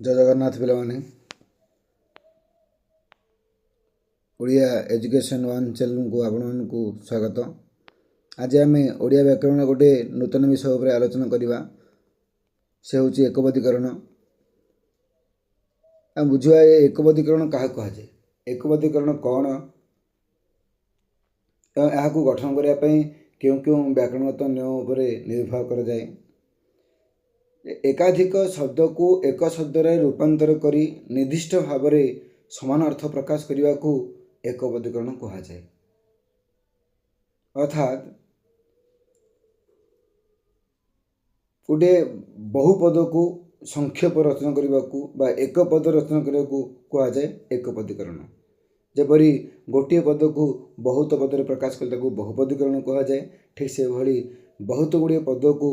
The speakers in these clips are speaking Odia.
जय जगन्नाथ पिलाने ओडिया एजुकेशन वन चैनल को आपण को स्वागत। आज आम ओडिया व्याकरण गोटे नूतन विषय पर आलोचना करवा से हूँ एकपदीकरण। बुझा एकपदीकरण क्या कहुए, एकपदीकरण कौन, यहाँ गठन करने क्यों क्यों व्याकरणगत नियम पर निर्भर कर जाए। एकाधिक शब्द को एक शब्द रूपांतर करी निर्दिष्ट भाव में समान अर्थ प्रकाश करने को एकपदीकरण कहुए। अर्थात गोटे बहुपद को संक्षेप रचना करने को एक पद रचना करने को कहुए एकपदीकरण। जपरी गोटे पद को बहुत पद प्रकाश करने को बहुपदीकरण कहुए। ठीक से भली बहुत गुड़े पद को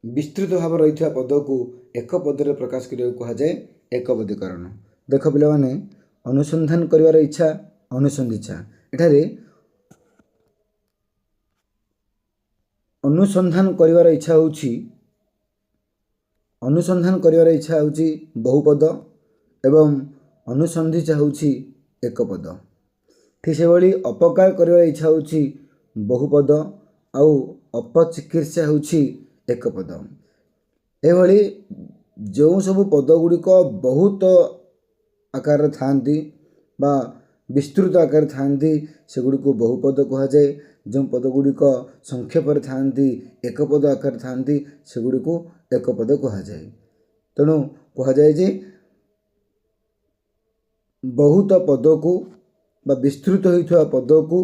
विस्तृत भाव रही पद को एक पदरे प्रकाश करने को कहुए एकपदीकरण। देख पे अनुसंधान कर इच्छा अनुसंधिच्छा एठारे अनुसंधान कर इच्छा होची बहुपद एवं अनुसंधिच्छा होची एक पद। ठीक से भली अपकार कर इच्छा होची बहुपद आउ अपचिकित्सा होची एक पद। एभली जो सब पद गुड़िक बहुत आकार थांती बा विस्तृत आकार थांती सेगुड़ी को बहुपद कहुए। जो पद गुड़िक संक्षेप थांती एक पद आकार थांती सेगुड़ी को एक पद कहुए। तेणु कहुए बहुत पद को बा विस्तृत होता पद को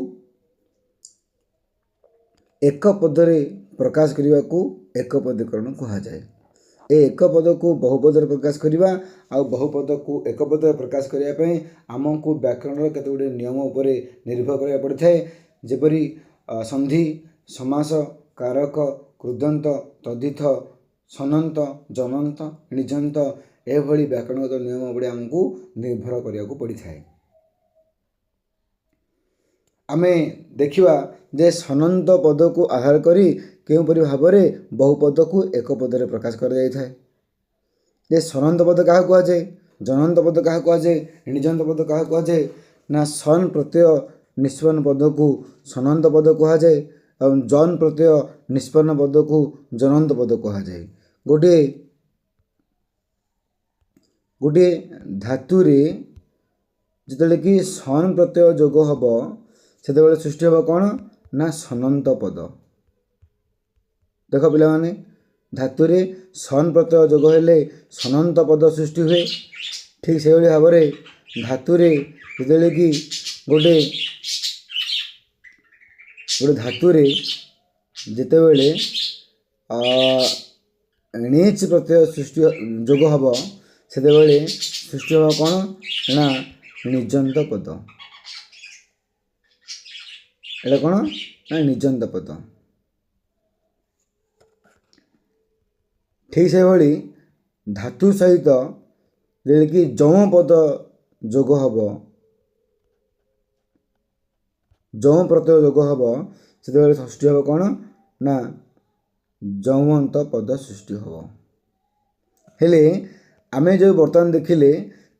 एक पदरे प्रकाश करने को एकपदीकरण कहुए। एक पद को बहुपद प्रकाश करवा आ बहुपद को एक पद प्रकाश करने आमको व्याकरण केते गुडे नियम उपर निर्भर करा पड़ता है। जेपरी संधि, समास, कारक, कृदंत, तद्धित, सनंत, जनंत, निजंत एभली व्याकरणगत नियम उपर आमको निर्भर करा पड़ता है। आमे देखिवा जे सनंत पद को आधार करी केउपरि भाव में बहुपद को एक पदरे प्रकाश कर जाय थाए। जे सनंत पद क्या कहुए, जनंत पद क्या कहुए, निजंत पद क्या कहुए ना सन प्रत्यय निष्पन्न पद को सनंत पद कहुए और जन प्रत्यय निष्पन्न पद को जनंत पद कहुए। गोटे गोटे धातु रे जिते कि सन प्रत्यय जोग हम से सृष्टि हम कौन ना सनंत पद। देख पे धातुरे सन प्रत्यय जोग हेले सनंत पद सृष्टि हुए। ठीक से भाव में धातुरे जिते कि गोटे गोटे धातुरे जिते बड़े णीच प्रत्यय सृष्टि जोग हम से सृष्टि हम कौन ना निजंत पद। एटा कौन ना निजंत पद। ठीक से भली धातु सहित कि जौ पद जोग हम जौ प्रत्यय जोग हम से सृष्टि हम कौन ना जौवंत पद सृष्टि हम। हेले आमे जो बर्तमान देखिले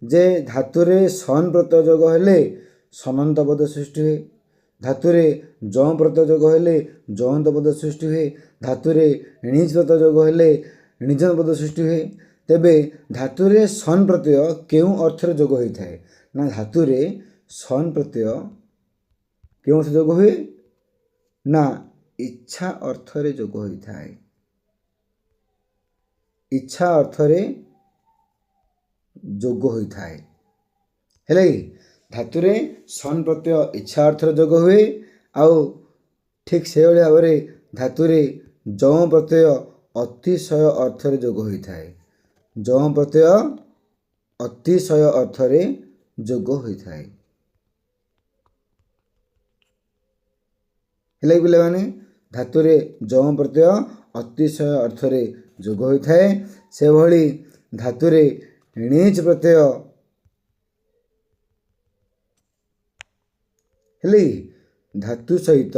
जे धातुरे सन प्रत्यय जोग हेले सनंत पद सृष्टि हुए। धातुरे जौ प्रत्यय जोग हेले जौवंत पद सृष्टि हुए। धातुरे णीच प्रत्यय जोग हेले निजंत पद सृष्टि हुए। तेबे धातुरे सन प्रत्यय क्यों अर्थरे जोग होता है ना धातुरे सन प्रत्यय क्यों से जोग हुए ना इच्छा अर्थरे जोग होता है। इच्छा अर्थरे जोग होता है। हेले धातुरे सन प्रत्यय इच्छा अर्थरे जोग हुए। आउ ठीक से भाव में धातुरे जौ प्रत्यय अतिशय अर्थरे जोग होता है। जौ प्रत्यय अतिशय अर्थरे जोग होता है। हेले पिले माने धातुरे जौ प्रत्यय अतिशय अर्थरे जोग होता है। से भली धातुरे णीच प्रत्यय हेले धातु सहित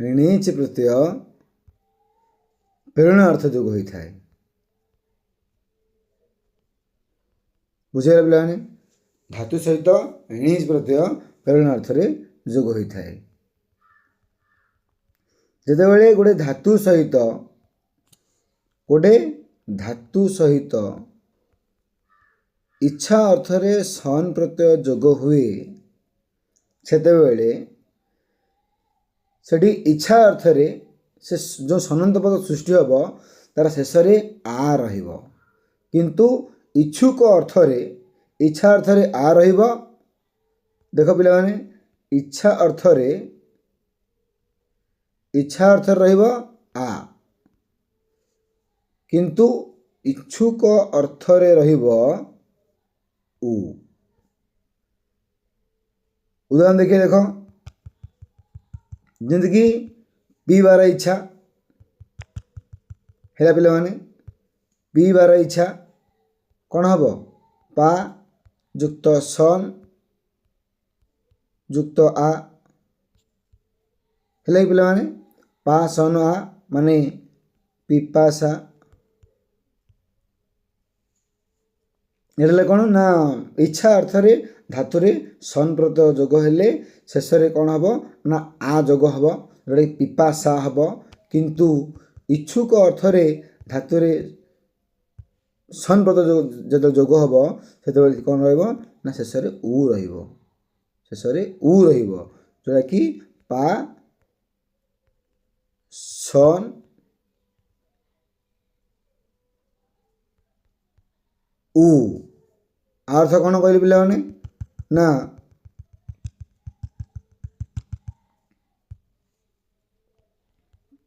णीच प्रत्यय ପ୍ରେରଣା ଅର୍ଥ ଯୋଗ ହୋଇଥାଏ। ବୁଝିଗଲା ପିଲାମାନେ? ଧାତୁ ସହିତ ଣିଜ ପ୍ରତ୍ୟୟ ପ୍ରେରଣା ଅର୍ଥରେ ଯୋଗ ହୋଇଥାଏ। ଯେତେବେଳେ ଗୋଟେ ଧାତୁ ସହିତ ଇଚ୍ଛା ଅର୍ଥରେ ସନ୍ ପ୍ରତ୍ୟୟ ଯୋଗ ହୁଏ, ସେତେବେଳେ ସେଠି ଇଚ୍ଛା ଅର୍ଥରେ ସେ ଯେଉଁ ସନନ୍ତ ପଦ ସୃଷ୍ଟି ହେବ ତାର ଶେଷରେ ଆ ରହିବ, କିନ୍ତୁ ଇଚ୍ଛୁକ ଅର୍ଥରେ ଇଚ୍ଛା ଅର୍ଥରେ ଆ ରହିବ। ଦେଖ ପିଲାମାନେ, ଇଚ୍ଛା ଅର୍ଥରେ ରହିବ ଆ, କିନ୍ତୁ ଇଚ୍ଛୁକ ଅର୍ଥରେ ରହିବ ଉ। ଉଦାହରଣ ଦେଖିଏ, ଦେଖ ଯେମିତିକି ପିଇବାର ଇଚ୍ଛା ହେଲା ପିଲାମାନେ, ପିଇବାର ଇଚ୍ଛା କ'ଣ ହେବ? ପା ଯୁକ୍ତ ସନ୍ ଯୁକ୍ତ ଆ ହେଲା କି ପିଲାମାନେ? ପା ସନ୍ ଆ ମାନେ ପିପାସା। ଏଇଟା କ'ଣ ନା ଇଚ୍ଛା ଅର୍ଥରେ ଧାତୁରେ ସନ୍ ପ୍ରତ୍ୟୟ ଯୋଗ ହେଲେ ଶେଷରେ କ'ଣ ହେବ ନା ଆ ଯୋଗ ହେବ, ଯେଉଁଟାକି ପିପାସା ହେବ। କିନ୍ତୁ ଇଚ୍ଛୁକ ଅର୍ଥରେ ଧାତୁରେ ସନ୍ ପ୍ରତ୍ୟୟ ଯେତେବେଳେ ଯୋଗ ହେବ ସେତେବେଳେ କ'ଣ ରହିବ ନା ଶେଷରେ ଉ ରହିବ, ଯେଉଁଟାକି ପା ସନ୍ ଉ। ଅର୍ଥ କ'ଣ କହିଲେ ପିଲାମାନେ? ନା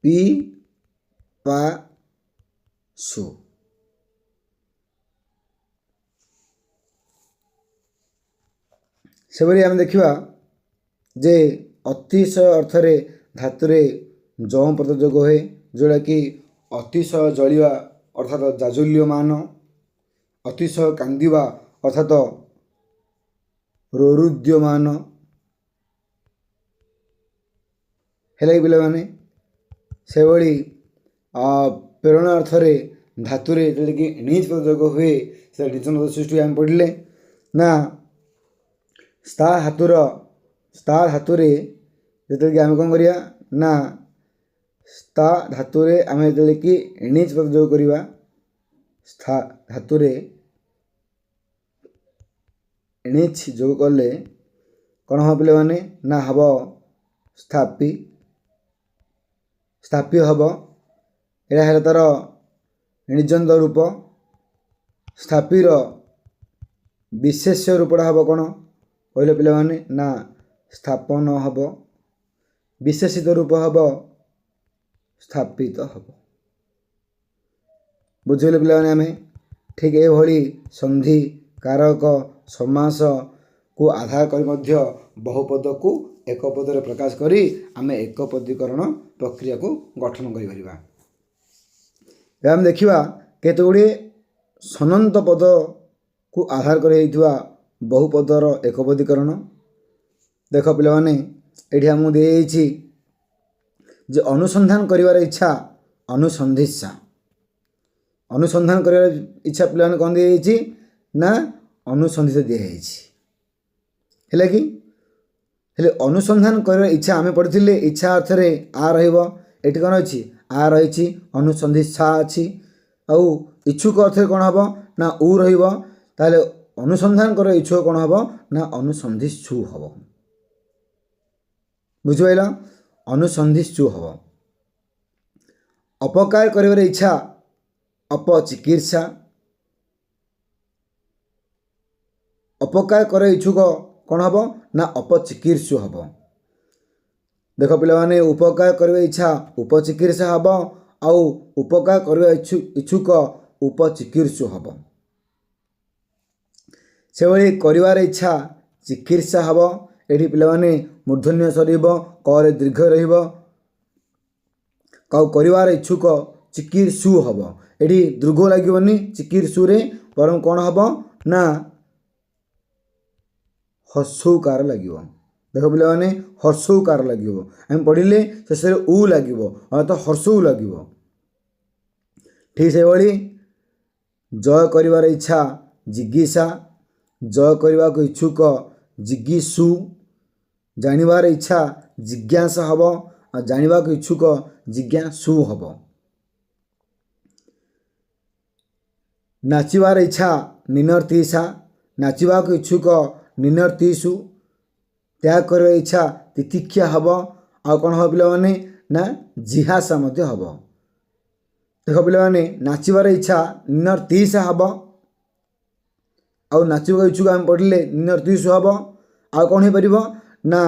ପି ପା ସୁ। ସେଭଳି ଆମେ ଦେଖିବା ଯେ ଅତିଶୟ ଅର୍ଥରେ ଧାତୁରେ ଯମ ପ୍ରତ୍ୟୟ ଯୋଗ ହୁଏ, ଯେଉଁଟାକି ଅତିଶୟ ଜଳିବା ଅର୍ଥାତ୍ ଜାଜୁଲ୍ୟମାନ, ଅତିଶୟ କାନ୍ଦିବା ଅର୍ଥାତ୍ ରୋରୁଦ୍ୟମାନ ହେଲା କି ପିଲାମାନେ? ସେଭଳି ପ୍ରେରଣା ଅର୍ଥରେ ଧାତୁରେ ଯେତେବେଳେ ଣିଜ ପ୍ରତ୍ୟୟ ଯୋଗ ହୁଏ ସେ ନିଜ ପଦ ସୃଷ୍ଟି ଆମେ ପଢ଼ିଲେ ନା ସ୍ଥା ଧାତୁରେ ଯେତେବେଳେ ଆମେ କ'ଣ କରିବା ନା ସ୍ଥା ଧାତୁରେ ଆମେ ଯେତେବେଳେ କି ଣିଜ ପଦ ଯୋଗ କରିବା, ସ୍ଥା ଧାତୁରେ ଣିଜ ଯୋଗ କଲେ କ'ଣ ହେବ ପିଲାମାନେ? ନା ହେବ ସ୍ଥାପି ହେବ। ଏହା ହେଲା ତାର ଣିଜନ୍ତ ରୂପ। ସ୍ଥାପିର ବିଶେଷ୍ୟ ରୂପଟା ହେବ କ'ଣ କହିଲେ ପିଲାମାନେ? ନା ସ୍ଥାପନ ହେବ। ବିଶେଷିତ ରୂପ ହେବ ସ୍ଥାପିତ ହେବ। ବୁଝିଲେ ପିଲାମାନେ? ଆମେ ଠିକ୍ ଏଭଳି ସନ୍ଧି, କାରକ, ସମାସକୁ ଆଧାର କରି ମଧ୍ୟ ବହୁପଦକୁ ଏକ ପଦରେ ପ୍ରକାଶ କରି ଆମେ ଏକପଦୀକରଣ ପ୍ରକ୍ରିୟାକୁ ଗଠନ କରିପାରିବା। ଏହା ଆମେ ଦେଖିବା କେତେ ଗୁଡ଼ିଏ ସନନ୍ତ ପଦକୁ ଆଧାର କରି ହୋଇଥିବା ବହୁପଦର ଏକପଦୀକରଣ। ଦେଖ ପିଲାମାନେ, ଏଠି ଆମକୁ ଦିଆଯାଇଛି ଯେ ଅନୁସନ୍ଧାନ କରିବାର ଇଚ୍ଛା ଅନୁସନ୍ଧିତ୍ସା। ଅନୁସନ୍ଧାନ କରିବାର ଇଚ୍ଛା ପିଲାମାନେ କ'ଣ ଦିଆଯାଇଛି ନା ଅନୁସନ୍ଧିତ ଦିଆଯାଇଛି, ହେଲା କି? ହେଲେ ଅନୁସନ୍ଧାନ କରିବାର ଇଚ୍ଛା ଆମେ ପଢ଼ିଥିଲେ ଇଚ୍ଛା ଅର୍ଥରେ ଆ ରହିବ, ଏଠି କ'ଣ ଅଛି? ଆ ରହିଛି, ଅନୁସନ୍ଧିତ୍ସା ଅଛି। ଆଉ ଇଚ୍ଛୁକ ଅର୍ଥରେ କ'ଣ ହେବ ନା ଉ ରହିବ। ତାହେଲେ ଅନୁସନ୍ଧାନ କରିବାର ଇଚ୍ଛୁକ କ'ଣ ହେବ ନା ଅନୁସନ୍ଧିତ୍ସୁ ହେବ। ବୁଝିପାରିଲ? ଅନୁସନ୍ଧିତ୍ସୁ ହେବ। ଅପକାର କରିବାର ଇଚ୍ଛା ଅପଚିକିତ୍ସା। ଅପକାର କରିବା ଇଚ୍ଛୁକ କ'ଣ ହେବ ନା ଅପଚିକିତ୍ସୁ ହେବ। ଦେଖ ପିଲାମାନେ, ଉପକାର କରିବା ଇଚ୍ଛା ଉପଚିକିତ୍ସା ହେବ, ଆଉ ଉପକାର କରିବା ଇଚ୍ଛୁକ ଉପଚିକିତ୍ସୁ ହେବ। ସେଭଳି କରିବାର ଇଚ୍ଛା ଚିକିତ୍ସା ହେବ। ଏଠି ପିଲାମାନେ ମୂର୍ଧନ୍ୟ ସରିବ, କରେ ଦୀର୍ଘ ରହିବ। ଆଉ କରିବାର ଇଚ୍ଛୁକ ଚିକିତ୍ସୁ ହେବ। ଏଠି ଦୀର୍ଘ ଲାଗିବନି ଚିକିତ୍ସୁରେ, ବରଂ କ'ଣ ହେବ ନା ହର୍ଷଉକାର ଲାଗିବ। ଦେଖ ପିଲାମାନେ, ହର୍ଷଉକାର ଲାଗିବ। ଆମେ ପଢ଼ିଲେ ଶେଷରେ ଉ ଲାଗିବ, ଅର୍ଥାତ୍ ହର୍ଷଉ ଲାଗିବ। ठीक से जय कर इच्छा जिज्ञासा, जय करने को इच्छुक जिज्ञासु, जानिबार इच्छा जिज्ञासा हम और जानिबा को इच्छुक जिज्ञासु हम। नाचिबार इच्छा निनर्तिसा, नाचिबा को इच्छुक निनर्तिसु, त्याग कर इच्छा तितिक्षा हम आ कौन हम पे ना जिहासा हम। देख पे नाचिबार इच्छा निनर्तिसा हम आउ नाचिबा इच्छुक आम पढ़ले निनर्तिसु हम। आ कौन हो पार ना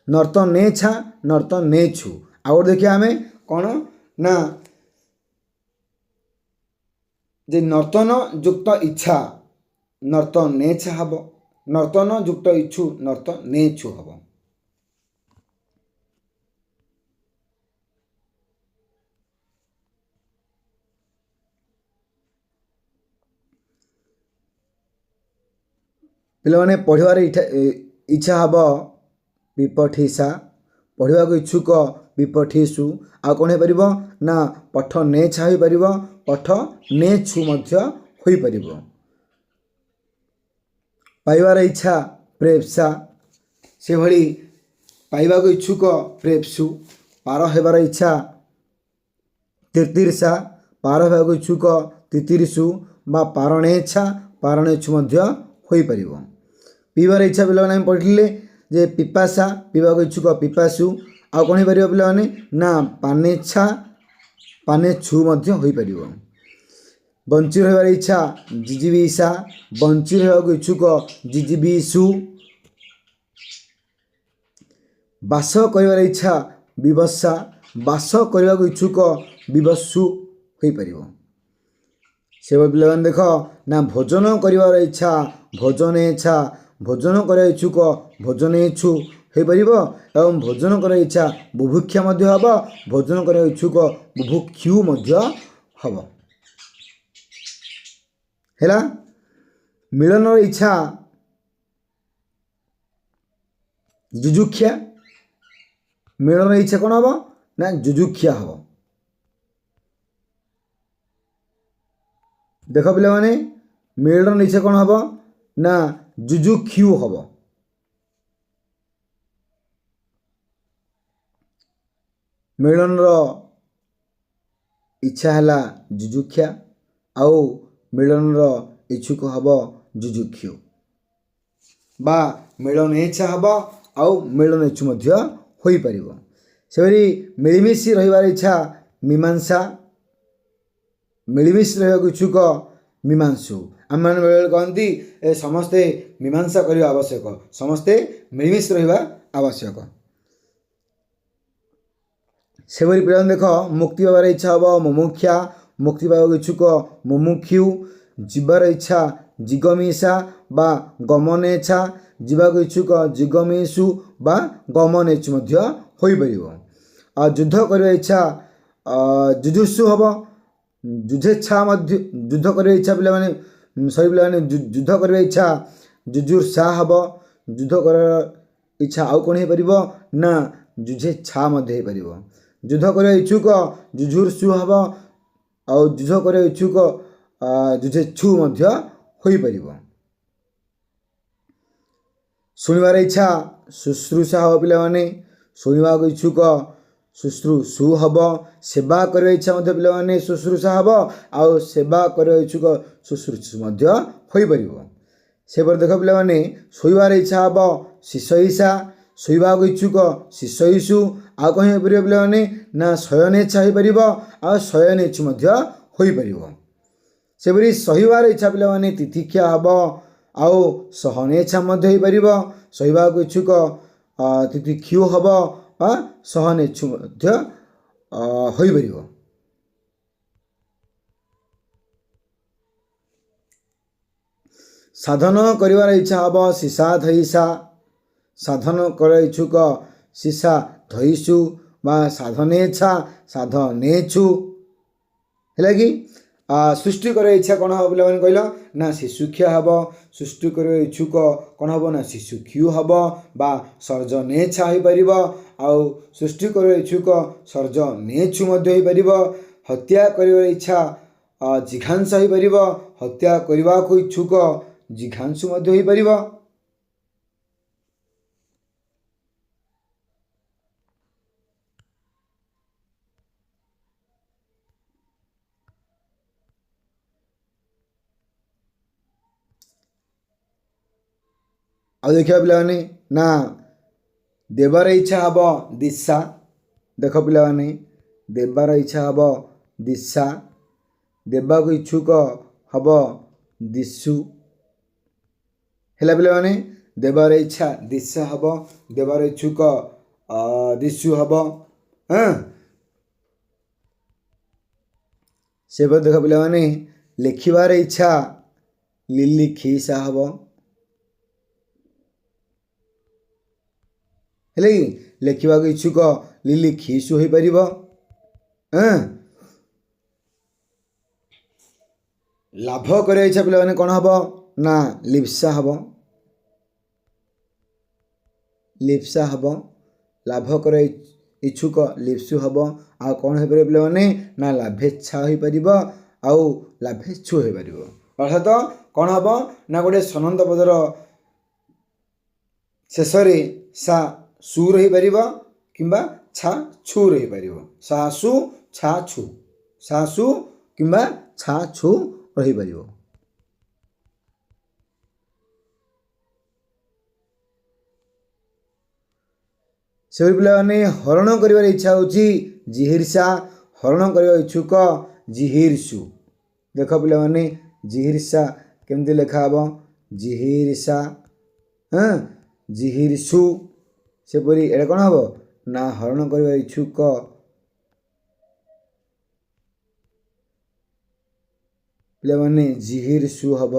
नर्तनेच्छा नर्तनेच्छु। आउ देखिए आम कौन ना जे नर्तन युक्त इच्छा नर्तनेच्छा हम, नर्तन युक्त इच्छु नर्तनेच्छु हम। पे पढ़वार इच्छा हम विपठिसा, पढ़ा को इच्छुक विपठिसु। आ कौन हो पार ना पठनेच्छा हो पार पठनेच्छु हो पार। पाइबार इच्छा प्रेप्सा, से भली पाइबा को इच्छुक प्रेप्सु। पार होबार इच्छा तिर्तिर्षा, पार होगा को इच्छुक तितिर्षु बा पारणेच्छा पारणेच्छु हो पार। पीबार इच्छा पे पढ़ले जे पिपासा, पीवा को इच्छुक पिपासु। आ कौन हो पार पे ना पानेच्छा पानेच्छु हो पार। बंची रहार इच्छा जिजीविषा, बंची रहा को इच्छुक जिजीविषु। बास कर इच्छा विवस्सा, बास करने को इच्छुक विवस्सु हो पार। से पे देख ना भोजन कर इच्छा भोजनेच्छा, भोजन कर इच्छुक भोजनेच्छु हो पार। एवं भोजन कर इच्छा बुभुक्षा हम, भोजन कर इच्छुक बुभुक्षु हम। है मिलन इच्छा जुजुक्षा, मिलन इच्छा कौन हम ना जुजुक्षा हम। देख पे मिलन इच्छा कौन हम ना जुजुक्षु हम। मिलन इच्छा है जुजुक्षा आउ मिलन इच्छुक हम जुजुक्षु बा मिलन इच्छा हम आउ मिलन इच्छु हो पार। से मिलमिशी रही इच्छा मीमांसा, मिलमिशी रहा इच्छुक मीमांसु। आम मैंने बेले कहती समस्ते मीमांसा करने आवश्यक, समस्ते मिलमिशी रहा आवश्यक। से पे देख मुक्ति पावर इच्छा हम मुमुक्षा, मुक्ति पावा इच्छुक मुमुक्षु। जीवार इच्छा जिगमीषा बा गमनेच्छा, जीवा को इच्छुक जिगमीषु बा गमनेच्छु हो पार। आ युद्ध कर इच्छा जुजुत्सु हम, जुझेच्छा युद्ध कर इच्छा पे सही पे युद्ध कर इच्छा जुजुर्षा हम, युद्ध कर इच्छा आउ कौन हो पार ना जुझेच्छा हो पार। युद्ध कर इच्छुक जुजुर्षु हम आउ युद्ध कर इच्छुक जुझेच्छु हो पार। शुणिबार इच्छा शुश्रूषा हम, पे शुणा को इच्छुक शुश्रूषु हम। सेवा कर इच्छा पे शुश्रूषा हम आउ सेवा कर इच्छुक शुश्रूषु हो पार। से देख पे शोबार इच्छा हम शिशईषा, शोवा को इच्छुक शिशईषु। आ कौन हो पार पे ना शयनेच्छा हो पार आ शयनेच्छु हो पार। से सहीबार इच्छा पे तितिक्षा हम आउ सहनेच्छा हो पार। सहीबा को इच्छुक तितिक्षु हम आ सहनेच्छु हो पार। साधन कर इच्छा हम शिषाधईषा, साधन कर इच्छुक शिषा धईषु बा साधनेच्छा साधनेच्छु है कि। सृष्टि कर इच्छा कौन हम पे कहल ना शिशुक्षा हम, सृष्टि कर इच्छुक कौन हम ना शिशुक्षु हम बा सर्जनेच्छा हो पार। आउ सृष्टि कर इच्छुक सर्जनेच्छु हो पार। हत्या कर इच्छा ଜିଘାଂସ ହୋଇପାରିବ, ହତ୍ୟା କରିବାକୁ ଇଚ୍ଛୁକ ଜିଘାଂସୁ ମଧ୍ୟ ହୋଇପାରିବ। ଆଉ ଦେଖିବା ପିଲାମାନେ ନା ଦେବାର ଇଚ୍ଛା ହେବ ଦିଶା। ଦେଖ ପିଲାମାନେ ଦେବାର ଇଚ୍ଛା ହେବ ଦିଶା, ଦେବାକୁ ଇଚ୍ଛୁକ ହେବ ଦିଶୁ। ହେଲା ପିଲାମାନେ ଦେବାର ଇଚ୍ଛା ଦିଶା ହେବ, ଦେବାର ଇଚ୍ଛୁକ ଦିଶୁ ହେବ। ସେପରି ଦେଖ ପିଲାମାନେ ଲେଖିବାର ଇଚ୍ଛା ଲିଲି ଖିସା ହେବ। ହେଲେ କି ଲେଖିବାକୁ ଇଚ୍ଛୁକ ଲିଲି ଖିସୁ ହୋଇପାରିବ। ଲାଭ କରିବା ଇଚ୍ଛା ପିଲାମାନେ କ'ଣ ହେବ ନା ଲିପ୍ସା ହେବ। ଲିପ୍ସା ହେବ, ଲାଭ କରିବା ଇଚ୍ଛୁକ ଲିପ୍ସୁ ହେବ। ଆଉ କ'ଣ ହୋଇପାରିବ ପିଲାମାନେ ନା ଲାଭେଚ୍ଛା ହୋଇପାରିବ ଆଉ ଲାଭେଚ୍ଛୁ ହୋଇପାରିବ। ଅର୍ଥାତ କ'ଣ ହେବ ନା ଗୋଟେ ସନନ୍ଦ ପଦର ଶେଷରେ ସା ସୁ ରହିପାରିବ କିମ୍ବା ଛା ଛୁ ରହିପାରିବ। ସା ସୁ ଛା ଛୁ, ସା ସୁ କିମ୍ବା ଛା ଛୁ ରହିପାରିବ। ସେଭଳି ପିଲାମାନେ ହରଣ କରିବାର ଇଚ୍ଛା ହେଉଛି ଜିହିର୍ଷା, ହରଣ କରିବା ଇଚ୍ଛୁକ ଜିହିର୍ଷୁ। ଦେଖ ପିଲାମାନେ ଜିହିର୍ଷା କେମିତି ଲେଖା ହେବ ଜିହିର୍ଷା, ଜିହିର୍ଷୁ। ସେପରି ଏଇଟା କ'ଣ ହେବ ନା ହରଣ କରିବା ଇଚ୍ଛୁକ ପିଲାମାନେ ଜିହିର୍ଷୁ ହେବ।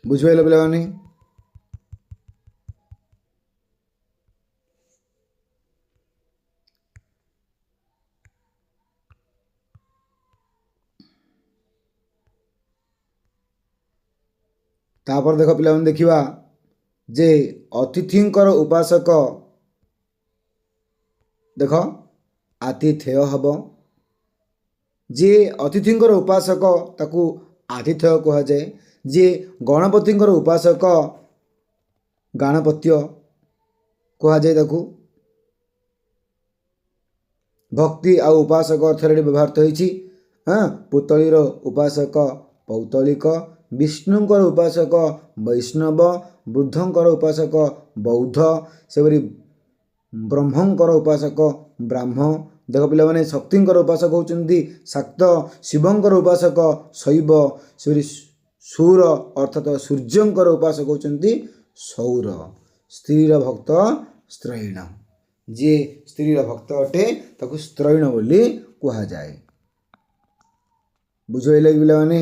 ବୁଝିପାରିଲ ପିଲାମାନେ? ତାପରେ ଦେଖ ପିଲାମାନେ ଦେଖିବା ଯେ ଅତିଥିଙ୍କର ଉପାସକ, ଦେଖ ଆତିଥେୟ ହେବ। ଯିଏ ଅତିଥିଙ୍କର ଉପାସକ ତାକୁ ଆତିଥେୟ କୁହାଯାଏ। ଯିଏ ଗଣପତିଙ୍କର ଉପାସକ ଗାଣପତ୍ୟ କୁହାଯାଏ ତାକୁ। ଭକ୍ତି ଆଉ ଉପାସକ ଅର୍ଥରେ ବ୍ୟବହୃତ ହୋଇଛି। ପୁତଳୀର ଉପାସକ ପୌତଳିକ, ବିଷ୍ଣୁଙ୍କର ଉପାସକ ବୈଷ୍ଣବ, ବୁଦ୍ଧଙ୍କର ଉପାସକ ବୌଦ୍ଧ, ସେପରି ବ୍ରହ୍ମଙ୍କର ଉପାସକ ବ୍ରାହ୍ମ। ଦେଖ ପିଲାମାନେ ଶକ୍ତିଙ୍କର ଉପାସକ ହେଉଛନ୍ତି ଶାକ୍ତ, ଶିବଙ୍କର ଉପାସକ ଶୈବ, ସେପରି ସୌର ଅର୍ଥାତ ସୂର୍ଯ୍ୟଙ୍କର ଉପାସକ ହେଉଛନ୍ତି ସୌର। ସ୍ତ୍ରୀର ଭକ୍ତ ସ୍ତ୍ରୈଣ, ଯିଏ ସ୍ତ୍ରୀର ଭକ୍ତ ଅଟେ ତାକୁ ସ୍ତ୍ରୈଣ ବୋଲି କୁହାଯାଏ। ବୁଝିପାରିଲେ ପିଲାମାନେ?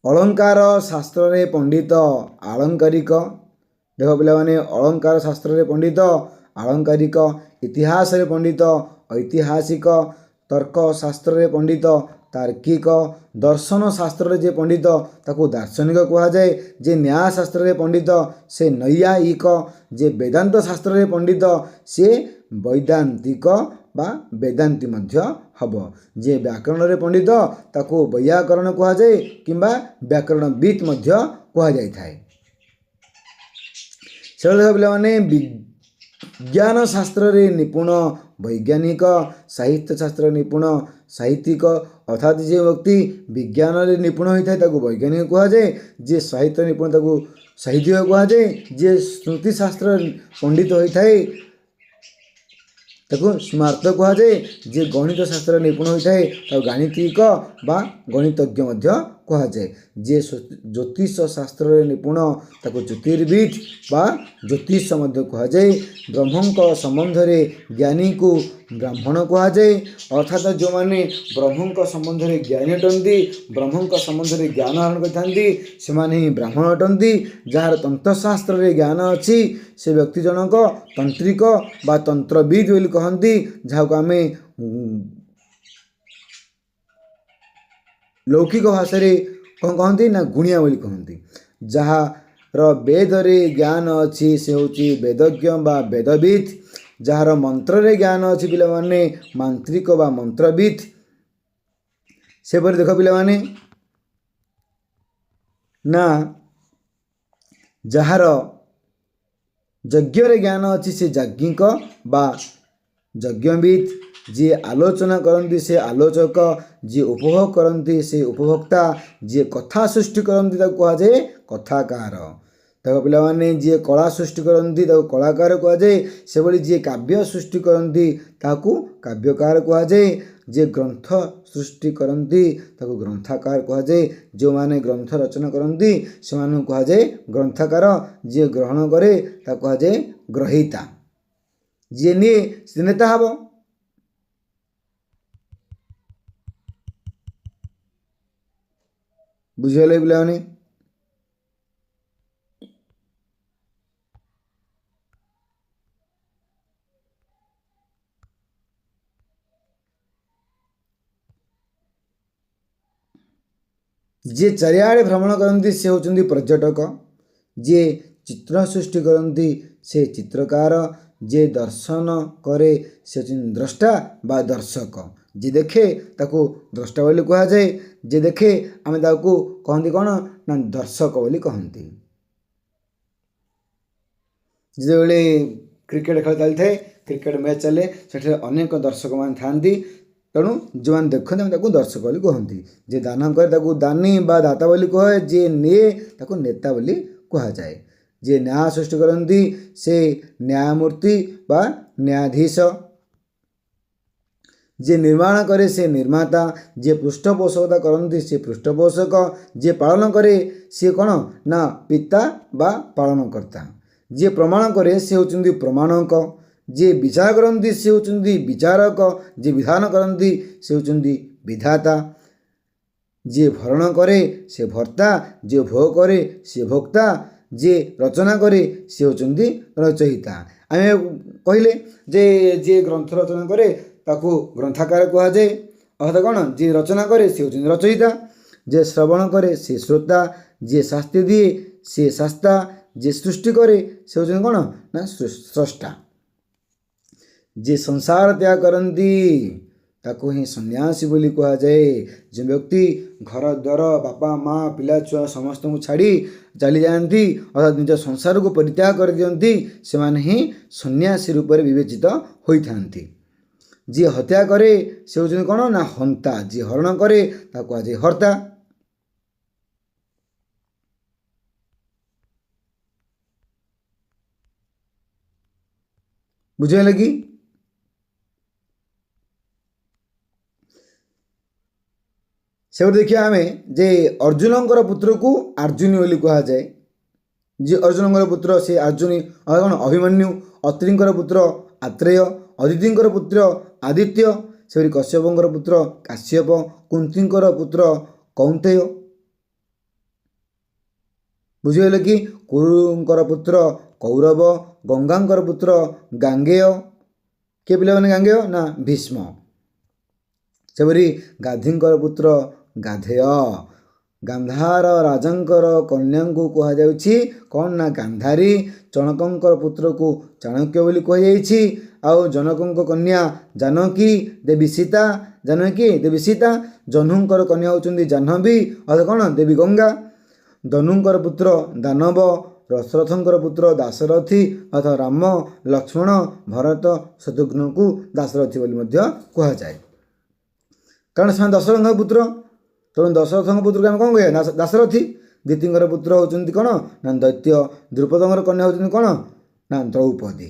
ଅଳଙ୍କାର ଶାସ୍ତ୍ରରେ ପଣ୍ଡିତ ଆଳଙ୍କାରିକ। ଦେଖ ପିଲାମାନେ ଅଳଙ୍କାର ଶାସ୍ତ୍ରରେ ପଣ୍ଡିତ ଆଳଙ୍କାରିକ, ଇତିହାସରେ ପଣ୍ଡିତ ଐତିହାସିକ, ତର୍କ ଶାସ୍ତ୍ରରେ ପଣ୍ଡିତ ତାର୍କିକ, ଦର୍ଶନ ଶାସ୍ତ୍ରରେ ଯେ ପଣ୍ଡିତ ତାକୁ ଦାର୍ଶନିକ କୁହାଯାଏ। ଯେ ନ୍ୟାୟ ଶାସ୍ତ୍ରରେ ପଣ୍ଡିତ ସେ ନୈୟାୟିକ, ଯେ ବେଦାନ୍ତ ଶାସ୍ତ୍ରରେ ପଣ୍ଡିତ ସିଏ ବୈଦାନ୍ତିକ ବା ବେଦାନ୍ତୀ ମଧ୍ୟ ହେବ। ଯେ ବ୍ୟାକରଣରେ ପଣ୍ଡିତ ତାକୁ ବୈୟାକରଣ କୁହାଯାଏ କିମ୍ବା ବ୍ୟାକରଣବିତ୍ ମଧ୍ୟ କୁହାଯାଇଥାଏ। ସେଭଳି ପିଲାମାନେ ବିଜ୍ଞାନ ଶାସ୍ତ୍ରରେ ନିପୁଣ ବୈଜ୍ଞାନିକ, ସାହିତ୍ୟ ଶାସ୍ତ୍ରରେ ନିପୁଣ ସାହିତ୍ୟିକ। ଅର୍ଥାତ୍ ଯେ ବ୍ୟକ୍ତି ବିଜ୍ଞାନରେ ନିପୁଣ ହୋଇଥାଏ ତାକୁ ବୈଜ୍ଞାନିକ କୁହାଯାଏ। ଯିଏ ସାହିତ୍ୟ ନିପୁଣ ତାକୁ ସାହିତ୍ୟିକ କୁହାଯାଏ। ଯିଏ ସ୍ମୃତିଶାସ୍ତ୍ର ପଣ୍ଡିତ ହୋଇଥାଏ ତାକୁ ସ୍ମାର୍ତ କୁହାଯାଏ। ଯିଏ ଗଣିତ ଶାସ୍ତ୍ରରେ ନିପୁଣ ହୋଇଥାଏ ତାକୁ ଗାଣିତିକ ବା ଗଣିତଜ୍ଞ ମଧ୍ୟ କୁହାଯାଏ। ଯିଏ ଜ୍ୟୋତିଷ ଶାସ୍ତ୍ରରେ ନିପୁଣ ତାକୁ ଜ୍ୟୋତିର୍ବିତ୍ ବା ଜ୍ୟୋତିଷ ମଧ୍ୟ କୁହାଯାଏ। ବ୍ରହ୍ମଙ୍କ ସମ୍ବନ୍ଧରେ ଜ୍ଞାନୀକୁ ବ୍ରାହ୍ମଣ କୁହାଯାଏ। ଅର୍ଥାତ୍ ଯେଉଁମାନେ ବ୍ରହ୍ମଙ୍କ ସମ୍ବନ୍ଧରେ ଜ୍ଞାନୀ ଅଟନ୍ତି, ବ୍ରହ୍ମଙ୍କ ସମ୍ବନ୍ଧରେ ଜ୍ଞାନ ଆହରଣ କରିଥାନ୍ତି ସେମାନେ ହିଁ ବ୍ରାହ୍ମଣ ଅଟନ୍ତି। ଯାହାର ତନ୍ତ୍ରଶାସ୍ତ୍ରରେ ଜ୍ଞାନ ଅଛି ସେ ବ୍ୟକ୍ତି ଜଣକ ତନ୍ତ୍ରିକ ବା ତନ୍ତ୍ରବିତ୍ ବୋଲି କହନ୍ତି। ଯାହାକୁ ଆମେ ଲୌକିକ ଭାଷାରେ କ'ଣ କହନ୍ତି ନା ଗୁଣିଆ ବୋଲି କହନ୍ତି। ଯାହା ବେଦରେ ଜ୍ଞାନ ଅଛି ସେ ହେଉଛି ବେଦଜ୍ଞ ବା ବେଦବିତ୍। ଯାହାର ମନ୍ତ୍ରରେ ଜ୍ଞାନ ଅଛି ପିଲାମାନେ ମାନ୍ତ୍ରିକ ବା ମନ୍ତ୍ରବିତ୍। ସେପରି ଦେଖ ପିଲାମାନେ ନା ଯାହାର ଯଜ୍ଞରେ ଜ୍ଞାନ ଅଛି ସେ ଯାଜ୍ଞିକ ବା ଯଜ୍ଞବିତ୍। ଯିଏ ଆଲୋଚନା କରନ୍ତି ସେ ଆଲୋଚକ, ଯିଏ ଉପଭୋଗ କରନ୍ତି ସେ ଉପଭୋକ୍ତା, ଯିଏ କଥା ସୃଷ୍ଟି କରନ୍ତି ତାକୁ କୁହାଯାଏ କଥାକାର। ତାକୁ ପିଲାମାନେ ଯିଏ କଳା ସୃଷ୍ଟି କରନ୍ତି ତାକୁ କଳାକାର କୁହାଯାଏ। ସେଭଳି ଯିଏ କାବ୍ୟ ସୃଷ୍ଟି କରନ୍ତି ତାକୁ କାବ୍ୟକାର କୁହାଯାଏ। ଯିଏ ଗ୍ରନ୍ଥ ସୃଷ୍ଟି କରନ୍ତି ତାକୁ ଗ୍ରନ୍ଥକାର କୁହାଯାଏ। ଯେଉଁମାନେ ଗ୍ରନ୍ଥ ରଚନା କରନ୍ତି ସେମାନଙ୍କୁ କୁହାଯାଏ ଗ୍ରନ୍ଥକାର। ଯିଏ ଗ୍ରହଣ କରେ ତାକୁ କୁହାଯାଏ ଗ୍ରହୀତା। ଯିଏ ନିଏ ସେ ନେତା ହେବ। ବୁଝିଗଲେ ପିଲାମାନେ? ଯିଏ ଚାରିଆଡ଼େ ଭ୍ରମଣ କରନ୍ତି ସେ ହେଉଛନ୍ତି ପର୍ଯ୍ୟଟକ। ଯିଏ ଚିତ୍ର ସୃଷ୍ଟି କରନ୍ତି ସେ ଚିତ୍ରକାର। ଯିଏ ଦର୍ଶନ କରେ ସେ ହେଉଛନ୍ତି ଦ୍ରଷ୍ଟା ବା ଦର୍ଶକ। ଯିଏ ଦେଖେ ତାକୁ ଦ୍ରଷ୍ଟା ବୋଲି କୁହାଯାଏ। ଯିଏ ଦେଖେ ଆମେ ତାକୁ କହନ୍ତି କ'ଣ ନା ଦର୍ଶକ ବୋଲି କହନ୍ତି। ଯେତେବେଳେ କ୍ରିକେଟ ଖେଳ ଚାଲିଥାଏ, କ୍ରିକେଟ ମ୍ୟାଚ୍ ଚାଲେ, ସେଠାରେ ଅନେକ ଦର୍ଶକମାନେ ଥାଆନ୍ତି। ତେଣୁ ଯେଉଁମାନେ ଦେଖନ୍ତି ଆମେ ତାକୁ ଦର୍ଶକ ବୋଲି କୁହନ୍ତି। ଯିଏ ଦାନ କରେ ତାକୁ ଦାନୀ ବା ଦାତା ବୋଲି କୁହାଯାଏ। ଯିଏ ନିଏ ତାକୁ ନେତା ବୋଲି କୁହାଯାଏ। ଯିଏ ନ୍ୟାୟ ସୃଷ୍ଟି କରନ୍ତି ସେ ନ୍ୟାୟମୂର୍ତ୍ତି ବା ନ୍ୟାୟାଧୀଶ। ଯିଏ ନିର୍ମାଣ କରେ ସେ ନିର୍ମାତା। ଯିଏ ପୃଷ୍ଠପୋଷକତା କରନ୍ତି ସେ ପୃଷ୍ଠପୋଷକ। ଯିଏ ପାଳନ କରେ ସିଏ କ'ଣ ନା ପିତା ବା ପାଳନକର୍ତ୍ତା। ଯିଏ ପ୍ରମାଣ କରେ ସେ ହେଉଛନ୍ତି ପ୍ରମାଣକ। ଯିଏ ବିଚାର କରନ୍ତି ସେ ହେଉଛନ୍ତି ବିଚାରକ। ଯିଏ ବିଧାନ କରନ୍ତି ସେ ହେଉଛନ୍ତି ବିଧାତା। ଯିଏ ଭରଣ କରେ ସେ ଭର୍ତ୍ତା। ଯିଏ ଭୋଗ କରେ ସେ ଭୋକ୍ତା। ଯିଏ ରଚନା କରେ ସେ ହେଉଛନ୍ତି ରଚୟିତା। ଆମେ କହିଲେ ଯେ ଯିଏ ଗ୍ରନ୍ଥ ରଚନା କରେ ତାକୁ ଗ୍ରନ୍ଥକାର କୁହାଯାଏ। ଅର୍ଥାତ୍ କ'ଣ ଯିଏ ରଚନା କରେ ସେ ହେଉଛନ୍ତି ରଚୟିତା। ଯିଏ ଶ୍ରବଣ କରେ ସେ ଶ୍ରୋତା। ଯିଏ ଶାସ୍ତି ଦିଏ ସେ ଶାସ୍ତା। ଯିଏ ସୃଷ୍ଟି କରେ ସେ ହେଉଛନ୍ତି କ'ଣ ନା ସ୍ରଷ୍ଟା। ଯିଏ ସଂସାର ତ୍ୟାଗ କରନ୍ତି ତାକୁ ହିଁ ସନ୍ନ୍ୟାସୀ ବୋଲି କୁହାଯାଏ। ଯେଉଁ ବ୍ୟକ୍ତି ଘର ଦ୍ୱାର ବାପା ମା ପିଲା ଛୁଆ ସମସ୍ତଙ୍କୁ ଛାଡ଼ି ଚାଲିଯାଆନ୍ତି ଅର୍ଥାତ୍ ନିଜ ସଂସାରକୁ ପରିତ୍ୟାଗ କରିଦିଅନ୍ତି ସେମାନେ ହିଁ ସନ୍ନ୍ୟାସୀ ରୂପରେ ବିବେଚିତ ହୋଇଥାନ୍ତି। ଯିଏ ହତ୍ୟା କରେ ସେ ହେଉଛନ୍ତି କ'ଣ ନା ହନ୍ତା। ଯିଏ ହରଣ କରେ ତାକୁ କୁହାଯାଏ ହର୍ତ୍ତା। ବୁଝିଗଲେ କି? ସେପଟେ ଦେଖିବା ଆମେ ଯେ ଅର୍ଜୁନଙ୍କର ପୁତ୍ରକୁ ଆର୍ଜୁନି ବୋଲି କୁହାଯାଏ। ଯିଏ ଅର୍ଜୁନଙ୍କର ପୁତ୍ର ସେ ଆର୍ଜୁନି କ'ଣ ଅଭିମନ୍ୟୁ। ଅତ୍ରିଙ୍କର ପୁତ୍ର ଆତ୍ରେୟ। ଅଦିତିଙ୍କର ପୁତ୍ର ଆଦିତ୍ୟ। ସେପରି କଶ୍ୟପଙ୍କର ପୁତ୍ର କାଶ୍ୟପ। କୁନ୍ତୀଙ୍କର ପୁତ୍ର କୌନ୍ତେୟ। ବୁଝିଗଲେ କି? କୁରୁଙ୍କର ପୁତ୍ର କୌରବ। ଗଙ୍ଗାଙ୍କର ପୁତ୍ର ଗାଙ୍ଗେୟ। କିଏ ପିଲାମାନେ ଗାଙ୍ଗେୟ ନା ଭୀଷ୍ମ। ସେପରି ଗାଧିଙ୍କର ପୁତ୍ର ଗାଧେୟ। ଗାନ୍ଧାର ରାଜାଙ୍କର କନ୍ୟାଙ୍କୁ କୁହାଯାଉଛି କ'ଣ ନା ଗାନ୍ଧାରୀ। ଚଣକଙ୍କର ପୁତ୍ରକୁ ଚାଣକ୍ୟ ବୋଲି କୁହାଯାଇଛି। ଆଉ ଜନକଙ୍କ କନ୍ୟା ଜାନକୀ ଦେବୀ ସୀତା। ଜାନକୀ ଦେବୀ ସୀତା। ଜହ୍ନୁଙ୍କର କନ୍ୟା ହେଉଛନ୍ତି ଜାହ୍ନବୀ ଅର୍ଥାତ୍ କ'ଣ ଦେବୀ ଗଙ୍ଗା। ଧନୁଙ୍କର ପୁତ୍ର ଦାନବ। ଦଶରଥଙ୍କର ପୁତ୍ର ଦାଶରଥୀ ଅର୍ଥାତ୍ ରାମ ଲକ୍ଷ୍ମଣ ଭରତ ଶତ୍ରୁଘ୍ନଙ୍କୁ ଦାଶରଥୀ ବୋଲି ମଧ୍ୟ କୁହାଯାଏ। କାରଣ ସେମାନେ ଦଶରଥଙ୍କ ପୁତ୍ର। ତେଣୁ ଦଶରଥଙ୍କ ପୁତ୍ରକୁ ଆମେ କ'ଣ କହିବା ଦାଶରଥୀ। ଦ୍ୱିତୀୟଙ୍କର ପୁତ୍ର ହେଉଛନ୍ତି କ'ଣ ନା ଦୈତ୍ୟ। ଦ୍ରୁପଦଙ୍କର କନ୍ୟା ହେଉଛନ୍ତି କ'ଣ ନା ଦ୍ରୌପଦୀ।